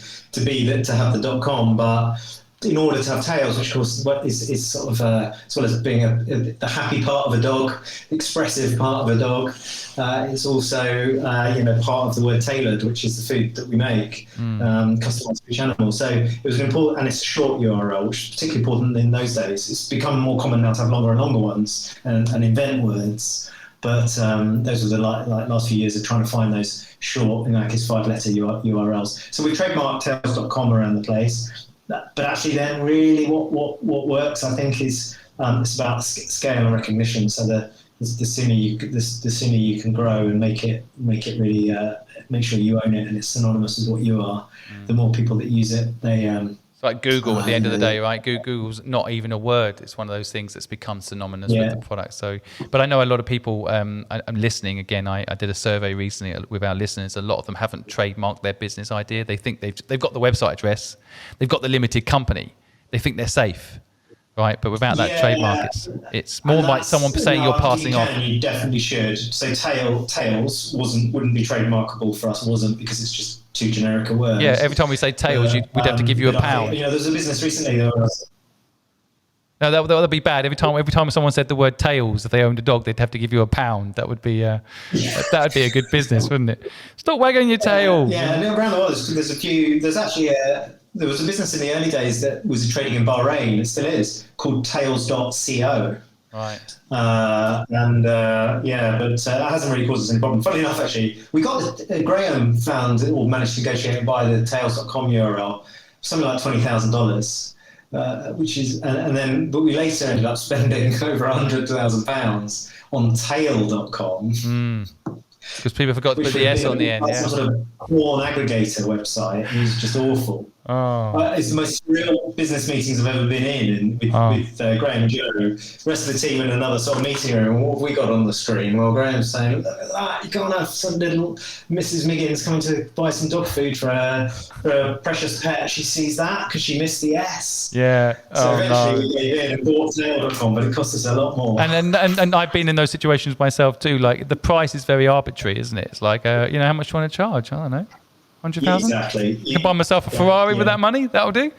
[SPEAKER 1] have the .com, but in order to have Tails, which of course is sort of as well as being the happy part of a dog, expressive part of a dog, it's also part of the word tailored, which is the food that we make, customized for each animal. So it was an important, and it's a short URL, which is particularly important in those days. It's become more common now to have longer and longer ones and invent words. But those were the last few years of trying to find those short, in that case, 5-letter URLs. So we've trademarked Tails.com around the place. But actually, then really, what works, I think, is it's about scale and recognition. So the sooner you can grow and make it really make sure you own it and it's synonymous with what you are. The more people that use it, they.
[SPEAKER 2] It's like Google at the end of the day, right? Google's not even a word. It's one of those things that's become synonymous with the product. So, but I know a lot of people. I'm listening again. I did a survey recently with our listeners. A lot of them haven't trademarked their business idea. They think they've got the website address, they've got the limited company. They think they're safe, right? But without that trademark, it's more like someone saying you're passing off.
[SPEAKER 1] You definitely should. So Tails wouldn't be trademarkable for us. Wasn't, because it's just too generic a word.
[SPEAKER 2] Yeah, every time we say Tails, we'd have to give you a pound.
[SPEAKER 1] There's a business recently that was.
[SPEAKER 2] No, that would be bad. Every time someone said the word Tails, if they owned a dog, they'd have to give you a pound. That would be that would be a good business, wouldn't it? Stop wagging your tail.
[SPEAKER 1] Yeah, around the world, there's a few. There's actually there was a business in the early days that was trading in Bahrain, it still is, called Tails.co.
[SPEAKER 2] Right.
[SPEAKER 1] That hasn't really caused us any problem. Funny enough, actually, we got Graham found or managed to negotiate and buy the Tails.com URL, something like $20,000, which is, but we later ended up spending over £100,000 on Tail.com.
[SPEAKER 2] Because people forgot to put the S on the end.
[SPEAKER 1] Some sort of porn aggregator website. It was just awful. It's the most surreal business meetings I've ever been in with Graham and Joe. The rest of the team in another sort of meeting room. What have we got on the screen? Well, Graham's saying, look at that, you can't have some little Mrs. Miggins coming to buy some dog food for a precious pet. She sees that because she missed the S.
[SPEAKER 2] Yeah.
[SPEAKER 1] So eventually we gave in and bought Tail.com, but it cost us a lot more.
[SPEAKER 2] And I've been in those situations myself too. Like the price is very arbitrary, isn't it? It's like, how much do you want to charge? I don't know. 100,000?
[SPEAKER 1] Exactly.
[SPEAKER 2] I can buy myself a Ferrari with that money. That'll do.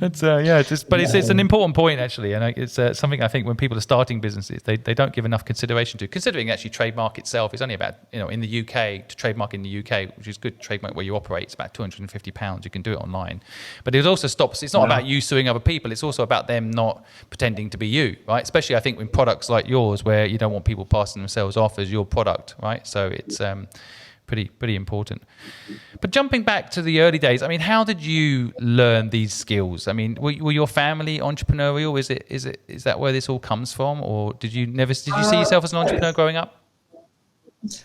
[SPEAKER 2] It's it's an important point actually, and it's something I think when people are starting businesses, they don't give enough consideration to. Considering actually trademark itself is only about, in the UK, to trademark in the UK, which is good trademark where you operate, it's about £250. You can do it online, but it also stops. It's not about you suing other people. It's also about them not pretending to be you, right? Especially I think with products like yours, where you don't want people passing themselves off as your product, right? So it's pretty important. But jumping back to the early days, I mean, how did you learn these skills? I mean, were your family entrepreneurial? Is that where this all comes from, or did you see yourself as an entrepreneur growing up?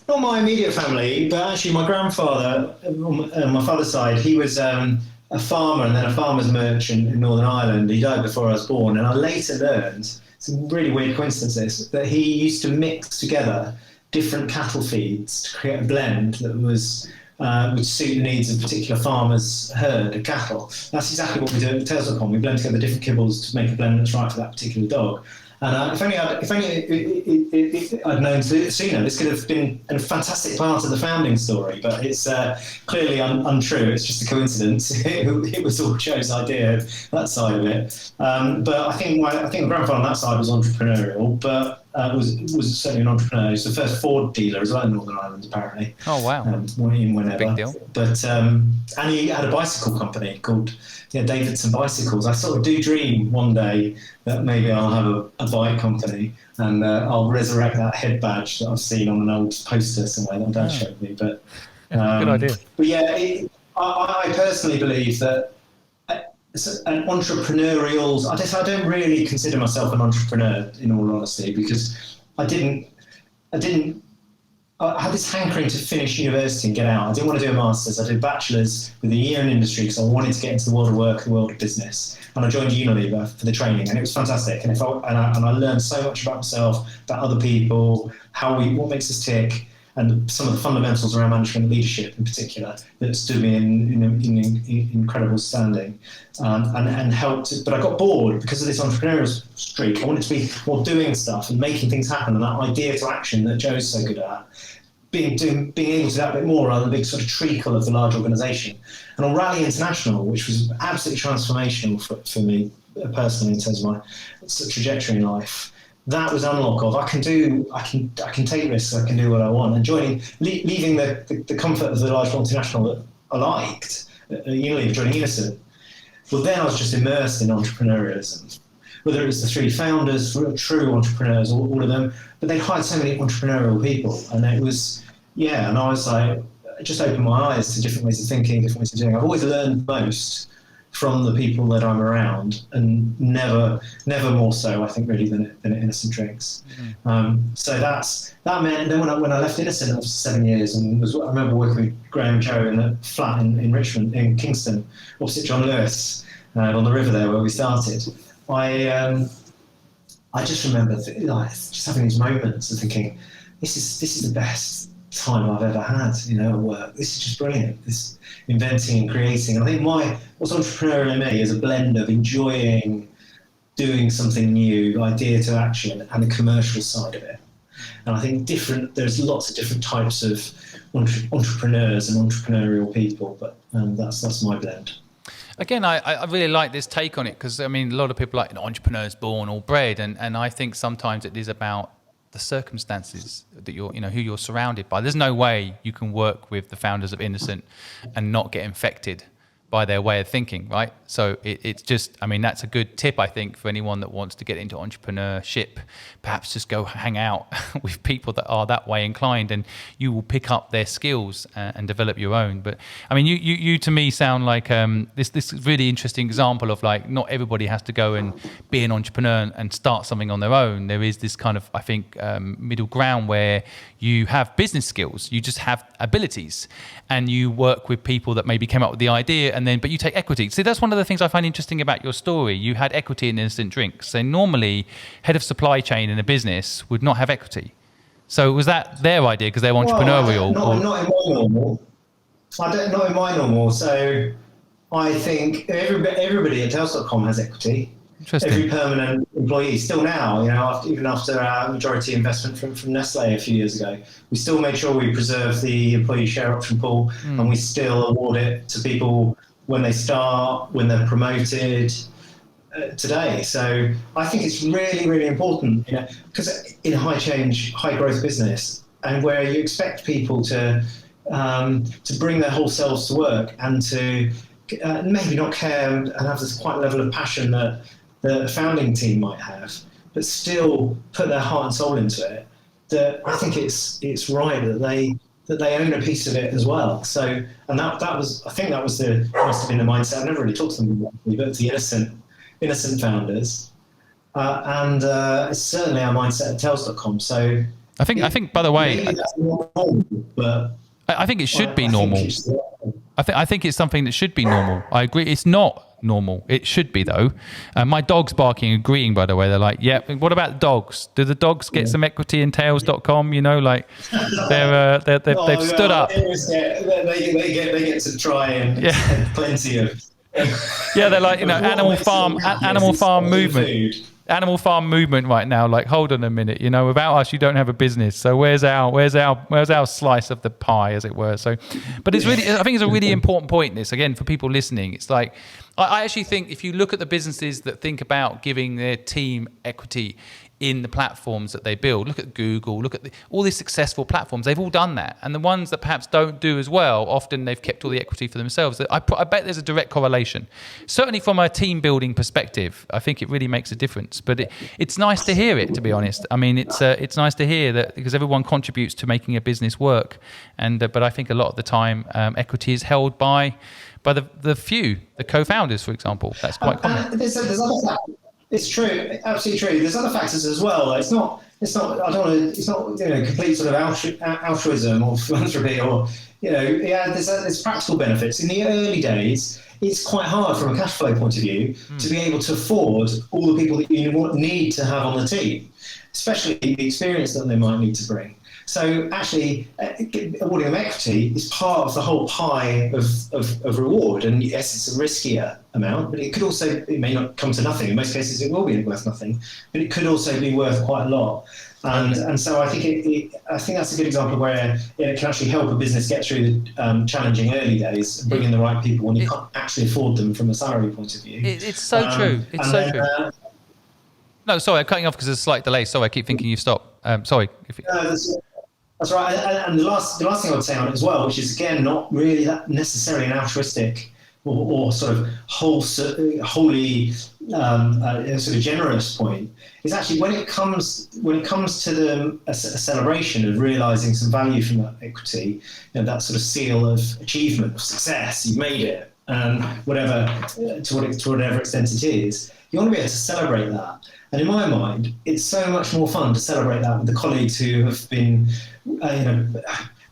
[SPEAKER 1] Not my immediate family, but actually my grandfather, on my father's side, he was a farmer and then a farmer's merchant in Northern Ireland. He died before I was born, and I later learned, some really weird coincidences, that he used to mix together different cattle feeds to create a blend that was would suit the needs of a particular farmer's herd of cattle. That's exactly what we do at Tails.com. We blend together different kibbles to make a blend that's right for that particular dog. And if only I'd known sooner, this could have been a fantastic part of the founding story. But it's clearly untrue. It's just a coincidence. It was all Joe's idea, that side of it. But I think my grandfather on that side was entrepreneurial, but was certainly an entrepreneur. He was the first Ford dealer as well in Northern Ireland, apparently.
[SPEAKER 2] Oh wow!
[SPEAKER 1] Whenever.
[SPEAKER 2] Big deal.
[SPEAKER 1] But and he had a bicycle company called Davidson Bicycles. I sort of do dream one day that maybe I'll have a bike company and I'll resurrect that head badge that I've seen on an old poster somewhere that Dad showed me. But
[SPEAKER 2] good idea.
[SPEAKER 1] But I personally believe that an entrepreneurial. I don't really consider myself an entrepreneur, in all honesty, because I had this hankering to finish university and get out. I didn't want to do a master's. I did a bachelor's with a year in industry because I wanted to get into the world of work, the world of business. And I joined Unilever for the training, and it was fantastic. And I learned so much about myself, about other people, what makes us tick, and some of the fundamentals around management and leadership in particular that stood me in incredible standing and helped. But I got bored because of this entrepreneurial streak. I wanted to be more doing stuff and making things happen, and that idea to action that Joe's so good at. Being able to do that a bit more rather than the big sort of treacle of the large organisation. And on Raleigh International, which was absolutely transformational for me personally in terms of my trajectory in life, that was unlock of I can take risks, I can do what I want, and leaving the comfort of the large multinational that I liked, Unilever, joining Innocent. Well, then I was just immersed in entrepreneurialism. Whether it was the three founders, true entrepreneurs, all of them, but they hired so many entrepreneurial people, and it was and I was like, it just opened my eyes to different ways of thinking, different ways of doing. I've always learned most from the people that I'm around, and never more so, I think, really than at Innocent Drinks. Mm-hmm. So that meant. And then when I left Innocent after 7 years, and I remember working with Graham and Joe in a flat in Richmond, in Kingston, opposite John Lewis, on the river there where we started. I just remember just having these moments of thinking, this is the best time I've ever had, at work. This is just brilliant. This inventing and creating. And I think what's entrepreneurial in me is a blend of enjoying doing something new, idea to action, and the commercial side of it. And I think there's lots of different types of entrepreneurs and entrepreneurial people, but that's my blend.
[SPEAKER 2] Again, I really like this take on it because, I mean, a lot of people are like entrepreneurs born or bred, and I think sometimes it is about the circumstances that who you're surrounded by. There's no way you can work with the founders of Innocent and not get infected by their way of thinking, right? So it's just, I mean, that's a good tip, I think, for anyone that wants to get into entrepreneurship. Perhaps just go hang out with people that are that way inclined, and you will pick up their skills and develop your own. But I mean, you to me sound like this really interesting example of like, not everybody has to go and be an entrepreneur and start something on their own. There is this kind of, I think, middle ground where you have business skills, you just have abilities, and you work with people that maybe came up with the idea, but you take equity. See, that's one of the things I find interesting about your story. You had equity in instant drinks. So normally, head of supply chain in a business would not have equity. So was that their idea because they were entrepreneurial?
[SPEAKER 1] Not in my normal. Not in my normal. So I think everybody at Tails.com has equity.
[SPEAKER 2] Interesting.
[SPEAKER 1] Every permanent employee, still now, even after our majority investment from Nestle a few years ago, we still made sure we preserve the employee share option pool, and we still award it to people when they start, when they're promoted today. So I think it's really, really important, because in a high change, high growth business, and where you expect people to bring their whole selves to work and to maybe not care and have this quite level of passion that the founding team might have, but still put their heart and soul into it. That I think it's right that they own a piece of it as well. So, and that was, I think that must have been the mindset. I've never really talked to them about it, but the innocent founders, and it's certainly our mindset at Tails.com. So
[SPEAKER 2] I think by the way,
[SPEAKER 1] that's normal, but
[SPEAKER 2] I think it should be normal. I think it's something that should be normal. I agree. It's not normal. It should be, though. My dog's barking, agreeing, by the way. They're like, yeah, what about the dogs? Do the dogs get some equity in Tails.com? They've stood up.
[SPEAKER 1] They get to try and plenty of.
[SPEAKER 2] Yeah, they're like, animal farm movement right now. Like, hold on a minute, without us, you don't have a business. So where's our slice of the pie, as it were? So, but it's really, I think it's a really important point. This again for people listening. It's like, I actually think if you look at the businesses that think about giving their team equity in the platforms that they build, look at Google, look at all these successful platforms, they've all done that. And the ones that perhaps don't do as well, often they've kept all the equity for themselves. I bet there's a direct correlation. Certainly from a team building perspective, I think it really makes a difference. But it's nice to hear it, to be honest. I mean, it's nice to hear that, because everyone contributes to making a business work. But I think a lot of the time, equity is held by the few, the co-founders, for example. That's quite common.
[SPEAKER 1] There's other factors. It's true, absolutely true. There's other factors as well. It's not complete sort of altruism or philanthropy or there's practical benefits. In the early days, it's quite hard from a cash flow point of view to be able to afford all the people that you need to have on the team, especially the experience that they might need to bring. So actually, awarding them equity is part of the whole pie of reward. And yes, it's a riskier amount, but it may not come to nothing. In most cases, it will be worth nothing, but it could also be worth quite a lot. And so I think that's a good example where it can actually help a business get through the challenging early days, and bring in the right people when you can't actually afford them from a salary point of view.
[SPEAKER 2] It's so true. It's so true. No, sorry, I'm cutting off because there's a slight delay. Sorry, I keep thinking you've stopped. Sorry.
[SPEAKER 1] That's right. And the last thing I would say on it as well, which is again not really that necessarily an altruistic or sort of wholly sort of generous point, is actually when it comes to a celebration of realising some value from that equity, that sort of seal of achievement, of success, you've made it, and whatever to whatever extent it is, you want to be able to celebrate that. And in my mind, it's so much more fun to celebrate that with the colleagues who have been,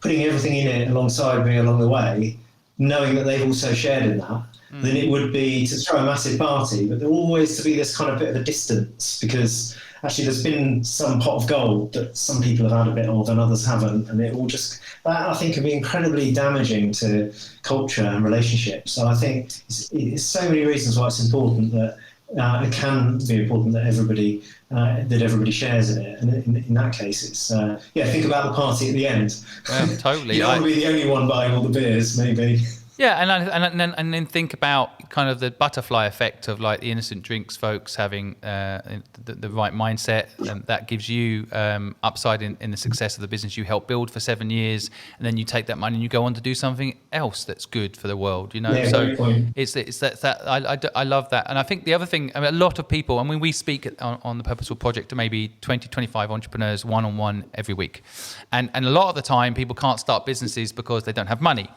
[SPEAKER 1] putting everything in it alongside me along the way, knowing that they've also shared in that, than it would be to throw a massive party. But there will always to be this kind of bit of a distance, because actually there's been some pot of gold that some people have had a bit of and others haven't, and it will just, that I think can be incredibly damaging to culture and relationships. So I think it's so many reasons why it's important that it can be important that everybody shares in it, and in that case, it's think about the party at the end.
[SPEAKER 2] Totally.
[SPEAKER 1] You don't want to be the only one buying all the beers, maybe.
[SPEAKER 2] Yeah, and then think about kind of the butterfly effect of like the Innocent Drinks folks having the right mindset, and that gives you upside in the success of the business you helped build for 7 years, and then you take that money and you go on to do something else that's good for the world.
[SPEAKER 1] Yeah,
[SPEAKER 2] So
[SPEAKER 1] great point.
[SPEAKER 2] it's that I love that, and I think the other thing, I mean, a lot of people, I mean, we speak on the Purposeful Project to maybe 20, 25 entrepreneurs one-on-one every week, and a lot of the time people can't start businesses because they don't have money.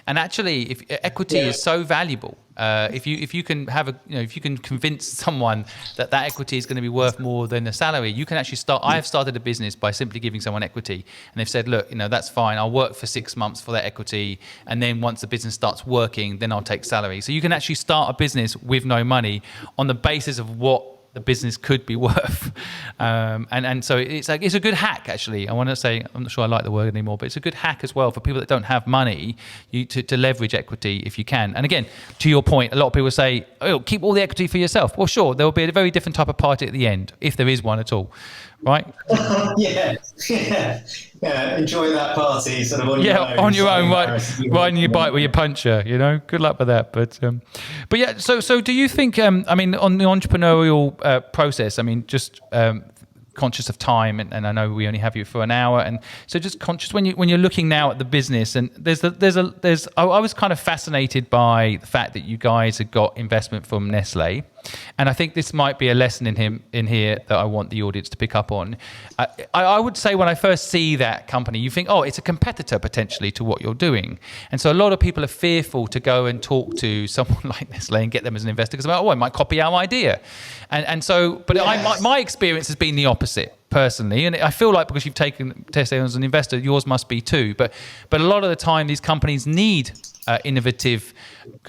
[SPEAKER 2] And actually, if equity is so valuable, if you can have if you can convince someone that equity is going to be worth more than the salary, you can actually start. I have started a business by simply giving someone equity, and they've said, look, that's fine. I'll work for 6 months for that equity, and then once the business starts working, then I'll take salary. So you can actually start a business with no money on the basis of what the business could be worth, and so it's a good hack. Actually, I want to say, I'm not sure I like the word anymore, but it's a good hack as well for people that don't have money, to leverage equity if you can. And again, to your point, a lot of people say, oh, keep all the equity for yourself. Well, sure, there will be a very different type of party at the end, if there is one at all, right?
[SPEAKER 1] Yeah. Enjoy that party, sort of on your own.
[SPEAKER 2] On your own, riding your bike with your puncher. Good luck with that. But yeah. So do you think? I mean, on the entrepreneurial process, I mean, just conscious of time, and I know we only have you for an hour, and so just conscious when you're looking now at the business, and I was kind of fascinated by the fact that you guys had got investment from Nestle. And I think this might be a lesson in here that I want the audience to pick up on. I would say when I first see that company, you think, oh, it's a competitor potentially to what you're doing. And so a lot of people are fearful to go and talk to someone like Nestle and get them as an investor because, I might copy our idea. And so, but yes. My experience has been the opposite. Personally, and I feel like because you've taken Tesla as an investor, yours must be too. But a lot of the time, these companies need innovative,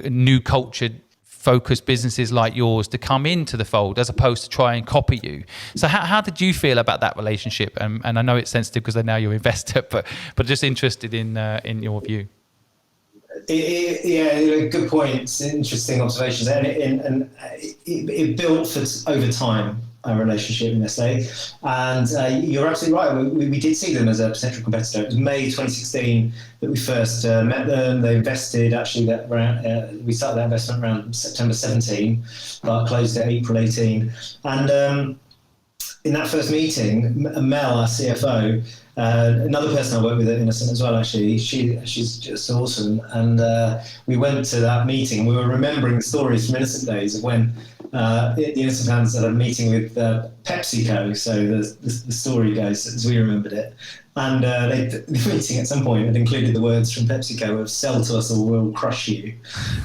[SPEAKER 2] new cultured, focused businesses like yours to come into the fold as opposed to try and copy you. So how did you feel about that relationship? And I know it's sensitive because they're now your investor, but just interested in your view.
[SPEAKER 1] Good points, interesting observations, and it built for over time. Our relationship with Nestle, and you're absolutely right. We did see them as a potential competitor. It was May 2016 that we first met them. They invested we started that investment around September 17, but closed at April 18. And in that first meeting, Mel, our CFO, another person I work with at Innocent as well, actually, she's just awesome. And we went to that meeting. We were remembering the stories from Innocent days of when the Innocent fans had a meeting with PepsiCo. So the story goes as we remembered it. And the meeting at some point had included the words from PepsiCo of "sell to us or we'll crush you,"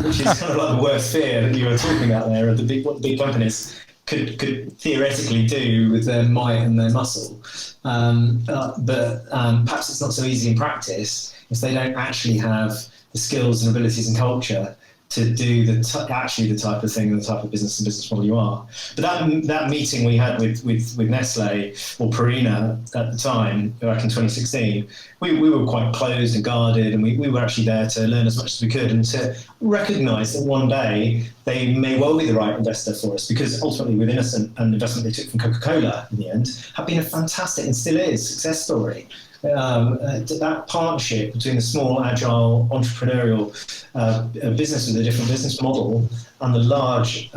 [SPEAKER 1] which is kind of like the worst fear that you were talking about there of what the big companies could theoretically do with their might and their muscle. But perhaps it's not so easy in practice if they don't actually have the skills and abilities and culture to do the type of thing and the type of business model you are. But that meeting we had with Nestle or Purina at the time, back in 2016, we were quite closed and guarded, and we were actually there to learn as much as we could and to recognise that one day they may well be the right investor for us, because ultimately with Innocent and the investment they took from Coca-Cola in the end have been a fantastic and still is success story. That partnership between the small, agile, entrepreneurial business with a different business model and the large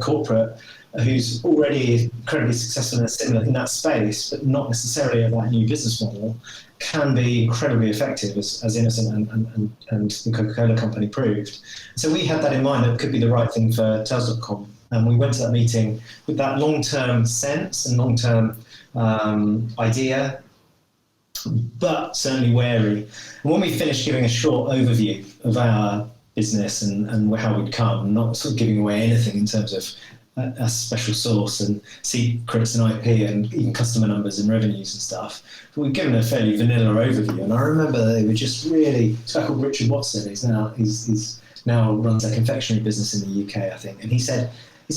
[SPEAKER 1] corporate who's already incredibly successful in that space, but not necessarily of that new business model, can be incredibly effective, as Innocent and the Coca-Cola company proved. So we had that in mind, that it could be the right thing for Tails.com. And we went to that meeting with that long-term sense and long-term idea, but certainly wary. And when we finished giving a short overview of our business and how we'd come, not sort of giving away anything in terms of a special source and secrets and IP and even customer numbers and revenues and stuff, but we'd given a fairly vanilla overview. And I remember they were just really, this guy called Richard Watson, he's now runs a confectionery business in the UK, I think. And he said,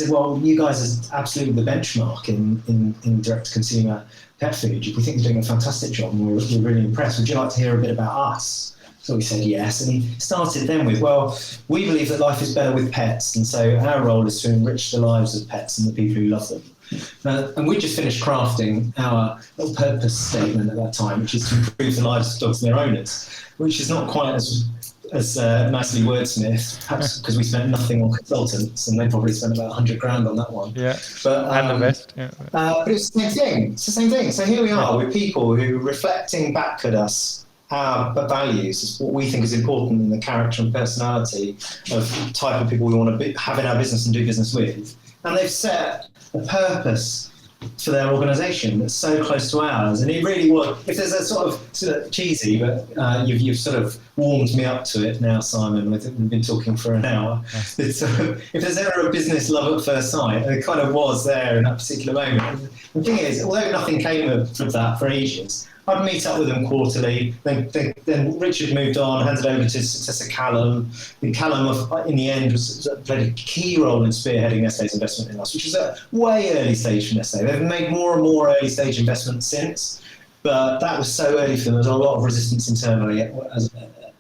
[SPEAKER 1] well, you guys are absolutely the benchmark in direct-to-consumer pet food. We think you're doing a fantastic job, and we're really impressed. Would you like to hear a bit about us? So we said yes, and he started then with, well, we believe that life is better with pets, and so our role is to enrich the lives of pets and the people who love them. And we just finished crafting our little purpose statement at that time, which is to improve the lives of dogs and their owners, which is not quite as as nicely wordsmithed, perhaps because we spent nothing on consultants, and they probably spent about 100 grand on that one.
[SPEAKER 2] Yeah,
[SPEAKER 1] but
[SPEAKER 2] and the rest. Yeah.
[SPEAKER 1] but it's the same thing. It's the same thing. So here we are with people who, reflecting back at us, our values is what we think is important in the character and personality of the type of people we want to have in our business and do business with, and they've set a purpose for their organisation that's so close to ours. And it really was, if there's a sort of cheesy, but you've sort of warmed me up to it now, Simon. We've been talking for an hour. It's, if there's ever a business love at first sight, it kind of was there in that particular moment. The thing is, although nothing came of that for ages, I'd meet up with them quarterly. Then Richard moved on, handed over to his successor Callum. And Callum, in the end, played a key role in spearheading Nestlé's investment in us, which was a way early stage for Nestlé. They've made more and more early stage investments since, but that was so early for them. There was a lot of resistance internally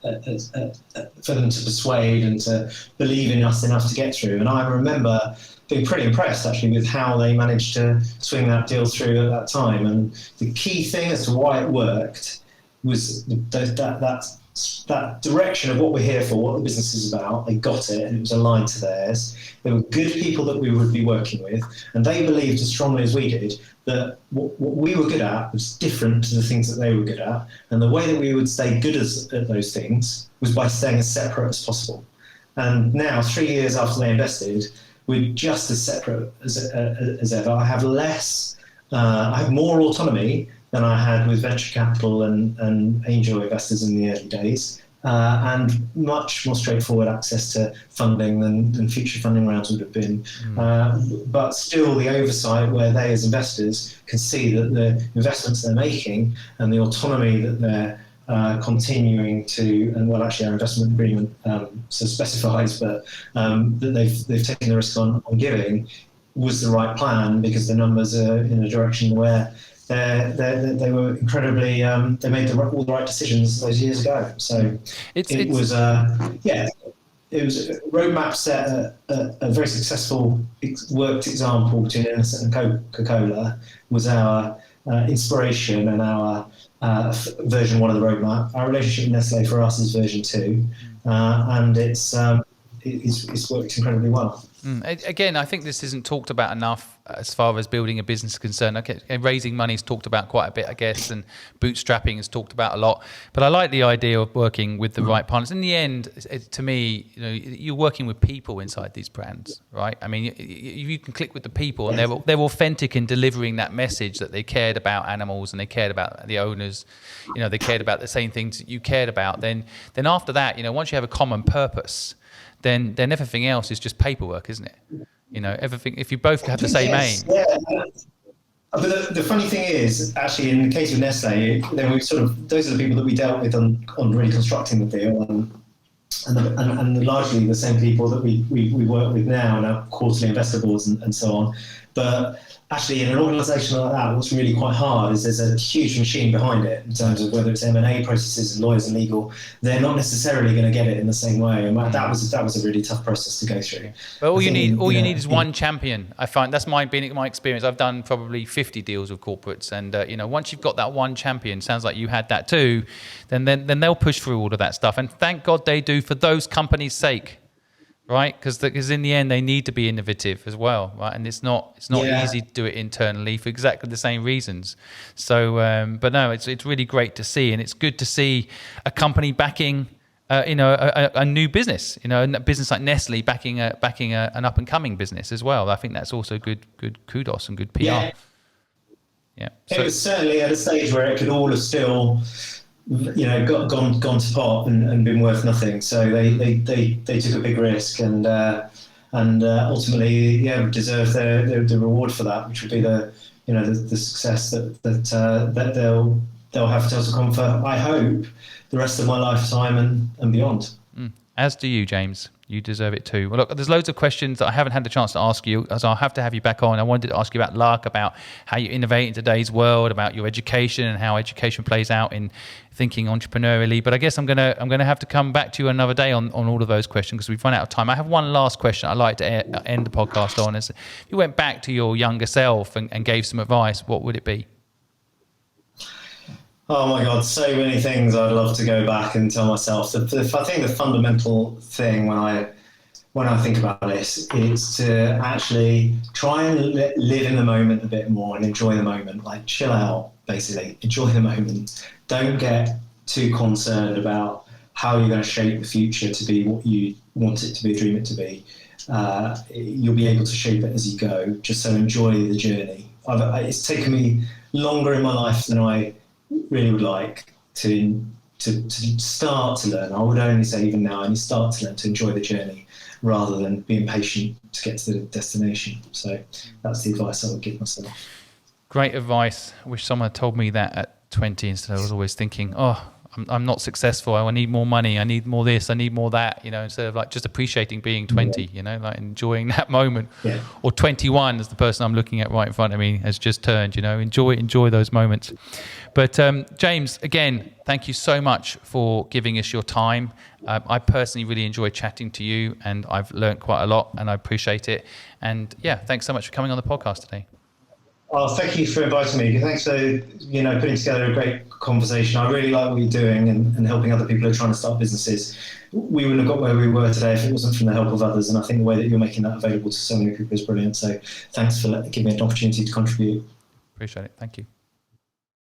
[SPEAKER 1] for them to persuade and to believe in us enough to get through. And I remember being pretty impressed actually with how they managed to swing that deal through at that time. And the key thing as to why it worked was that direction of what we're here for, what the business is about. They got it, and it was aligned to theirs. They were good people that we would be working with, and they believed as strongly as we did that what we were good at was different to the things that they were good at, and the way that we would stay good at those things was by staying as separate as possible. And now, 3 years after they invested, we're just as separate as ever. I have more autonomy than I had with venture capital and angel investors in the early days, and much more straightforward access to funding than future funding rounds would have been. But still, the oversight where they as investors can see that the investments they're making and the autonomy that they're continuing to, and well, actually our investment agreement so specifies, but that they've taken the risk on giving was the right plan, because the numbers are in a direction where they were incredibly, they made all the right decisions those years ago. So it was a roadmap set a very successful worked example between Innocent and Coca-Cola was our inspiration and our version 1 of the roadmap. Our relationship with Nestlé for us is version 2, and it's worked incredibly well.
[SPEAKER 2] Again, I think this isn't talked about enough as far as building a business is concerned. Okay, raising money is talked about quite a bit, I guess, and bootstrapping is talked about a lot. But I like the idea of working with the right partners. In the end, to me, you're working with people inside these brands, right? I mean, you can click with the people, and they're authentic in delivering that message that they cared about animals and they cared about the owners. They cared about the same things that you cared about. Then after that, once you have a common purpose, then everything else is just paperwork, isn't it? Everything, if you both have the same aim.
[SPEAKER 1] Yeah. But the funny thing is, actually, in the case of Nestlé, then those are the people that we dealt with on really constructing the deal, and largely the same people that we work with now in our quarterly investor boards and so on. But actually, in an organisation like that, what's really quite hard is there's a huge machine behind it in terms of whether it's M&A processes and lawyers and legal. They're not necessarily going to get it in the same way, and that was a really tough process to go through.
[SPEAKER 2] But all you need is one champion. I find that's my experience. I've done probably 50 deals with corporates, and once you've got that one champion, sounds like you had that too, then they'll push through all of that stuff, and thank God they do for those companies' sake. Right, because in the end they need to be innovative as well, right? And it's not easy to do it internally for exactly the same reasons. So, but no, it's really great to see, and it's good to see a company backing, a new business, a business like Nestle backing an up and coming business as well. I think that's also good kudos and good PR. Yeah.
[SPEAKER 1] It was certainly at a stage where it could all have still, gone to pot and been worth nothing. So they took a big risk and ultimately deserve the reward for that, which would be the success that they'll have to come for, I hope, the rest of my lifetime and beyond.
[SPEAKER 2] As do you, James. You deserve it too. Well, look, there's loads of questions that I haven't had the chance to ask you, as I'll have to have you back on. I wanted to ask you about luck, about how you innovate in today's world, about your education and how education plays out in thinking entrepreneurially. But I guess I'm gonna have to come back to you another day on all of those questions, because we've run out of time. I have one last question I'd like to end the podcast on. Is if you went back to your younger self and gave some advice, what would it be?
[SPEAKER 1] Oh my God, so many things I'd love to go back and tell myself. I think the fundamental thing when I think about this is to actually try and live in the moment a bit more and enjoy the moment. Like chill out, basically. Enjoy the moment. Don't get too concerned about how you're going to shape the future to be what you want it to be, dream it to be. You'll be able to shape it as you go. Just so enjoy the journey. It's taken me longer in my life than I really would like to start to learn. I would only say even now, I need to start to learn to enjoy the journey rather than being patient to get to the destination. So that's the advice I would give myself.
[SPEAKER 2] Great advice. I wish someone had told me that at 20 instead. I was always thinking, oh, I'm not successful. I need more money. I need more this. I need more that, instead of like just appreciating being 20, like enjoying that moment.
[SPEAKER 1] Yeah.
[SPEAKER 2] Or 21 as the person I'm looking at right in front of me has just turned, enjoy those moments. But James, again, thank you so much for giving us your time. I personally really enjoyed chatting to you, and I've learned quite a lot, and I appreciate it. And yeah, thanks so much for coming on the podcast today.
[SPEAKER 1] Oh, thank you for inviting me. Thanks for putting together a great conversation. I really like what you're doing and helping other people who are trying to start businesses. We wouldn't have got where we were today if it wasn't from the help of others. And I think the way that you're making that available to so many people is brilliant. So thanks for giving me an opportunity to contribute.
[SPEAKER 2] Appreciate it. Thank you.